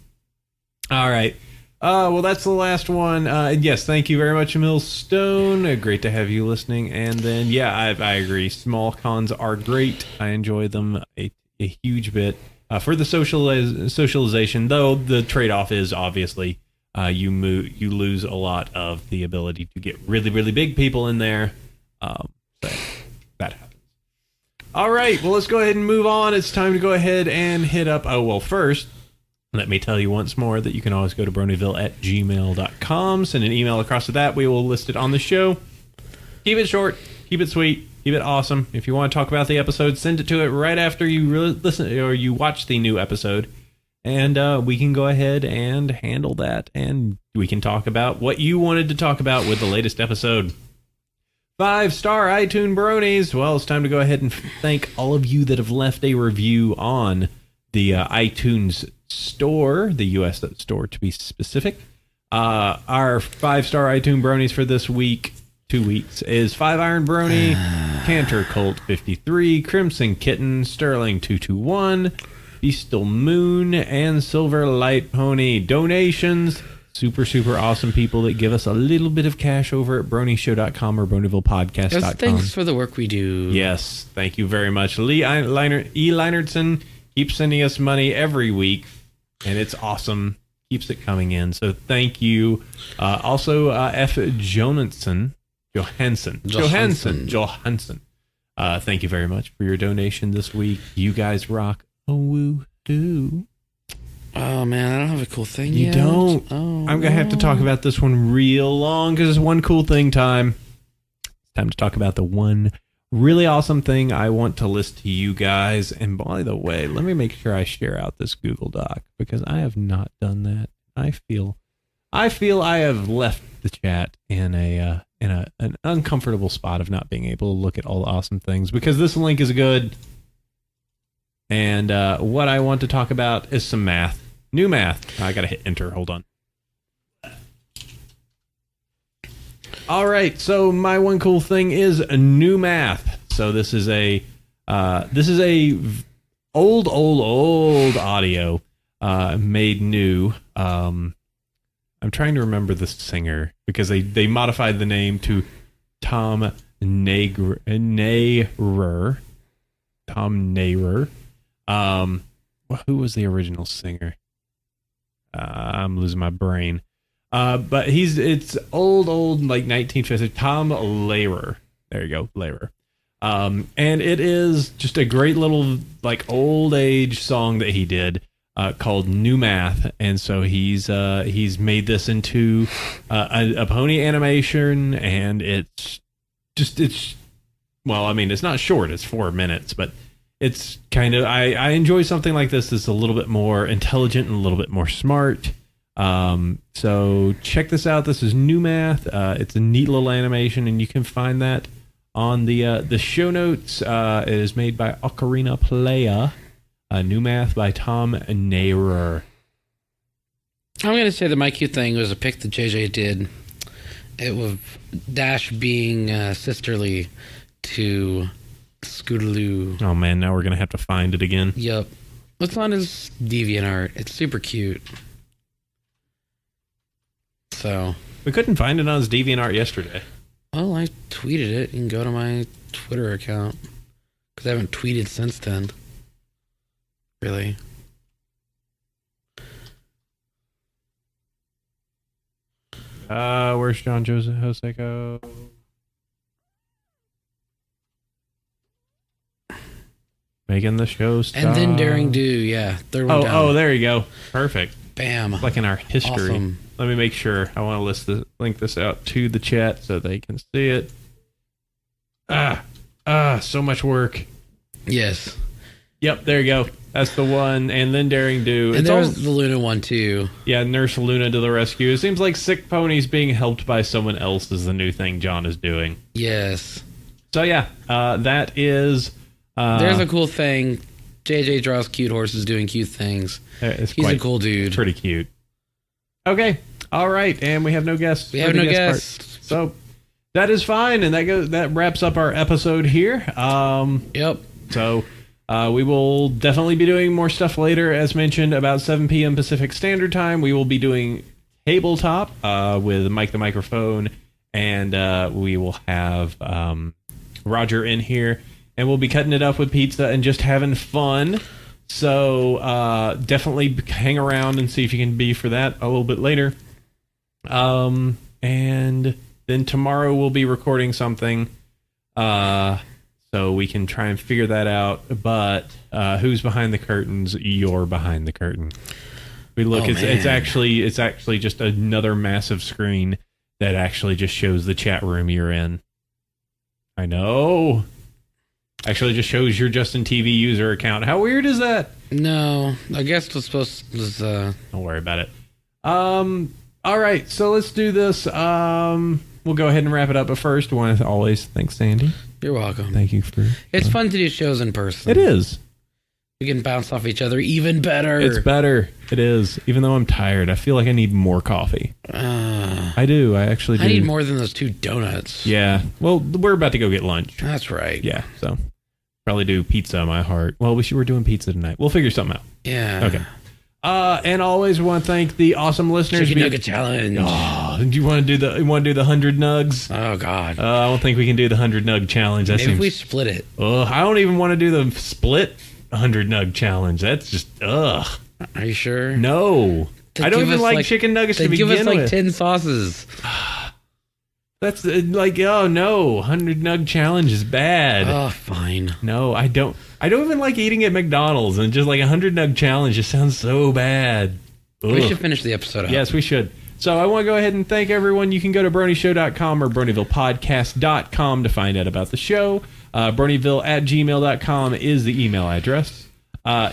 All right. Well, that's the last one. Yes, thank you very much, Emil Stone. Great to have you listening. And then, yeah, I agree. Small cons are great. I enjoy them a huge bit. For the socialization, though, the trade-off is obviously you lose a lot of the ability to get really, really big people in there. So that happens. All right, well, let's go ahead and move on. It's time to go ahead and hit up... Oh, well, first, let me tell you once more that you can always go to bronyville@gmail.com. Send an email across to that. We will list it on the show. Keep it short. Keep it sweet. Keep it awesome. If you want to talk about the episode, send it to it right after you listen or you watch the new episode. And we can go ahead and handle that. And we can talk about what you wanted to talk about with the latest episode. 5-star iTunes Bronies. Well, it's time to go ahead and thank all of you that have left a review on the iTunes store, the US store to be specific. Our 5-star iTunes Bronies for this week, 2 weeks, is 5 Iron Brony, Cantor Colt 53, Crimson Kitten, Sterling 221, Beastal Moon, and Silver Light Pony. Donations. Super awesome people that give us a little bit of cash over at BronyShow.com or BronyvillePodcast.com. Yes, thanks for the work we do. Yes, thank you very much. E. Leinertson keeps sending us money every week, and it's awesome. Keeps it coming in, so thank you. Also, F. Johansson. Thank you very much for your donation this week. You guys rock. Oh, woo-hoo. Oh, man, I don't have a cool thing yet. You don't? Oh, I'm going to have to talk about this one real long because it's one cool thing time. It's time to talk about the one really awesome thing I want to list to you guys. And by the way, let me make sure I share out this Google Doc because I have not done that. I feel I have left the chat in an uncomfortable spot of not being able to look at all the awesome things because this link is good. And what I want to talk about is some math. New math. I got to hit enter. Hold on. All right. So my one cool thing is new math. So this is a old audio made new. I'm trying to remember the singer because they modified the name to Tom Nayrer. Tom Nayrer. Who was the original singer? I'm losing my brain. But it's old like 1950s. Tom Lehrer. There you go, Lehrer. And it is just a great little like old age song that he did called New Math. And so he's made this into a pony animation, and it's well, I mean, it's not short. It's 4 minutes, but it's kind of, I enjoy something like this that's a little bit more intelligent and a little bit more smart. So check this out. This is New Math. It's a neat little animation, and you can find that on the show notes. It is made by Ocarina Playa. New Math by Tom Nayrer. I'm going to say that my cute thing was a pick that JJ did. It was Dash being sisterly to Scootaloo. Oh man, now we're gonna have to find it again. Yep. It's on his DeviantArt. It's super cute. So we couldn't find it on his DeviantArt yesterday. Well, I tweeted it. You can go to my Twitter account because I haven't tweeted since then. Really. Where's John Joseph Joseco? Making the show stop. And then Daring Do, yeah. Third one down. Oh, there you go. Perfect. Bam. Like in our history. Awesome. Let me make sure. I want to link this out to the chat so they can see it. So much work. Yes. Yep, there you go. That's the one. And then Daring Do. And there's the Luna one, too. Yeah, Nurse Luna to the rescue. It seems like sick ponies being helped by someone else is the new thing John is doing. Yes. So, yeah, that is... there's a cool thing. JJ draws cute horses doing cute things. He's a cool dude. Pretty cute. Okay. All right. And we have no guests. We have no guests. So that is fine. And that wraps up our episode here. Yep. So we will definitely be doing more stuff later. As mentioned, about 7 p.m. Pacific Standard Time, we will be doing Tabletop with Mike the Microphone. And we will have Roger in here. And we'll be cutting it up with pizza and just having fun. So definitely hang around and see if you can be for that a little bit later. And then tomorrow we'll be recording something. So we can try and figure that out. But who's behind the curtains? You're behind the curtain. We look. It's actually just another massive screen that actually just shows the chat room you're in. I know. Actually just shows your Justin TV user account. How weird is that? No, I guess it's supposed to... Don't worry about it. All right, so let's do this. We'll go ahead and wrap it up. But first, I want to always thank Sandy. You're welcome. Thank you for... It's fun to do shows in person. It is. We can bounce off each other even better. It's better. It is. Even though I'm tired, I feel like I need more coffee. I do. I actually do. I need more than those 2 donuts. Yeah. Well, we're about to go get lunch. That's right. Yeah, so probably do pizza, my heart. Well, we're doing pizza tonight. We'll figure something out. Yeah. Okay. And always want to thank the awesome listeners. Chicken nugget challenge. Oh, do you want to do the 100 nugs? Oh God. I don't think we can do the 100 nug challenge. Maybe if we split it. I don't even want to do the split 100 nug challenge. That's just Are you sure? No. I don't even like chicken nuggets to begin with. Give us like 10 sauces. That's like, oh no, 100 nug challenge is bad. Oh, fine. No, I don't even like eating at McDonald's, and just like 100 nug challenge just sounds so bad. Ugh. We should finish the episode up. Yes, we should. So I want to go ahead and thank everyone. You can go to BronyShow.com or BronyvillePodcast.com to find out about the show. Bronyville@gmail.com is the email address.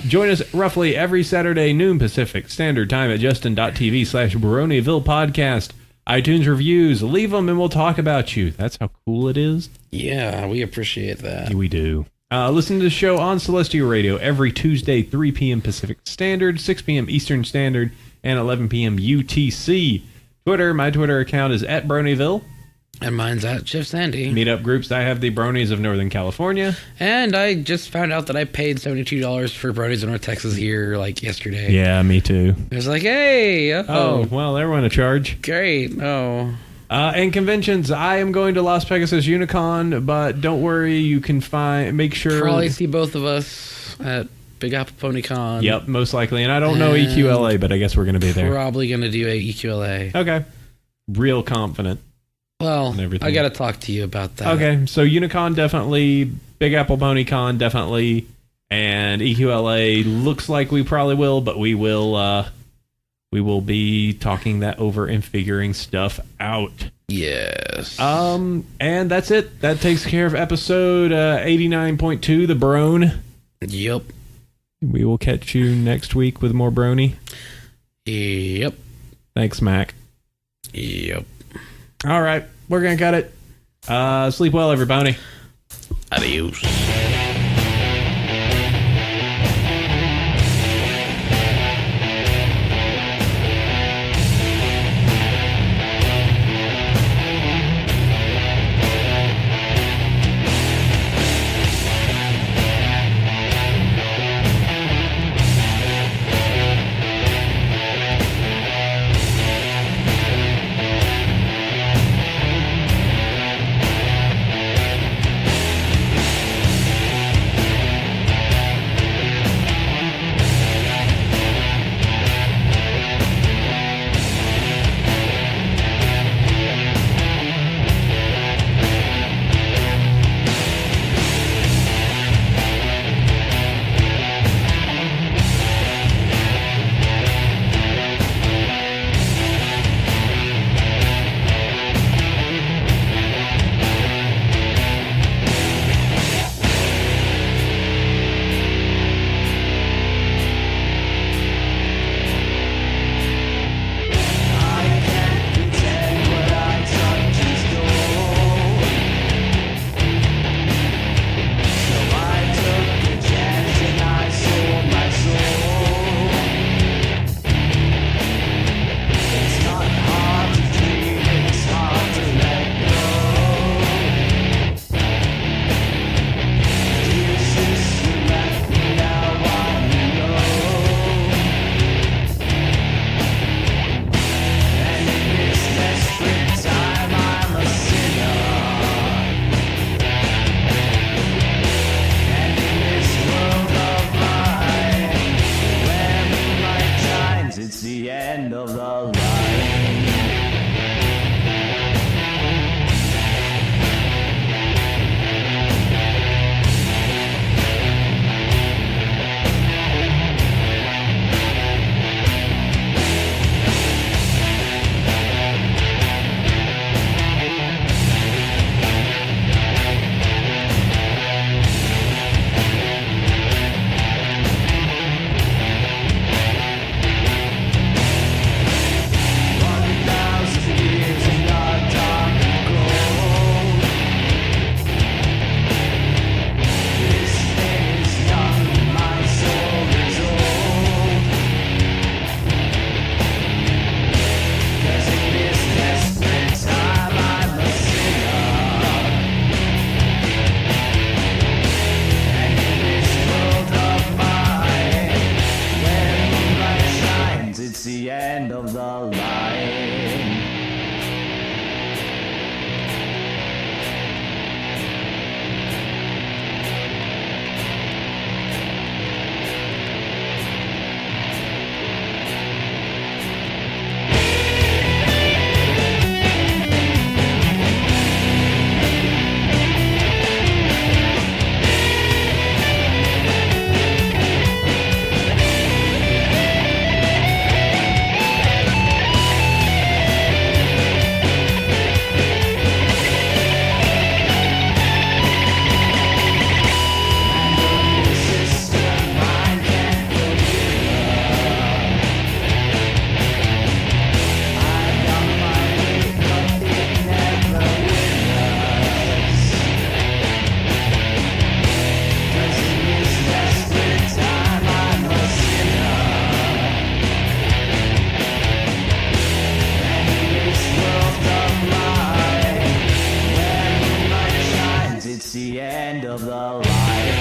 Join us roughly every Saturday, noon Pacific Standard Time at justin.tv/BronyvillePodcast. iTunes reviews, leave them and we'll talk about you. That's how cool it is. Yeah, we appreciate that. We do. Listen to the show on Celestia Radio every Tuesday, 3 p.m. Pacific Standard, 6 p.m. Eastern Standard, and 11 p.m. UTC. Twitter, my Twitter account is @Bronyville. And mine's @Chef Meetup groups, I have the Bronies of Northern California. And I just found out that I paid $72 for Bronies in North Texas here, like, yesterday. Yeah, me too. It was like, hey! Oh, well, they want to charge. Great. Oh. And conventions, I am going to Las Pegasus Unicon, but don't worry, you can make sure... Probably see both of us at Big Apple Pony Con. Yep, most likely. And I don't know EQLA, but I guess we're going to be there. Probably going to do a EQLA. Okay. Real confident. Well, I got to talk to you about that. Okay, so Unicon definitely, Big Apple Pony Con definitely, and EQLA looks like we probably will, but we will be talking that over and figuring stuff out. Yes. And that's it. That takes care of episode 89.2, the Brone. Yep. We will catch you next week with more Brony. Yep. Thanks, Mac. Yep. All right, we're going to cut it. Sleep well, everybody. Adios. the ride.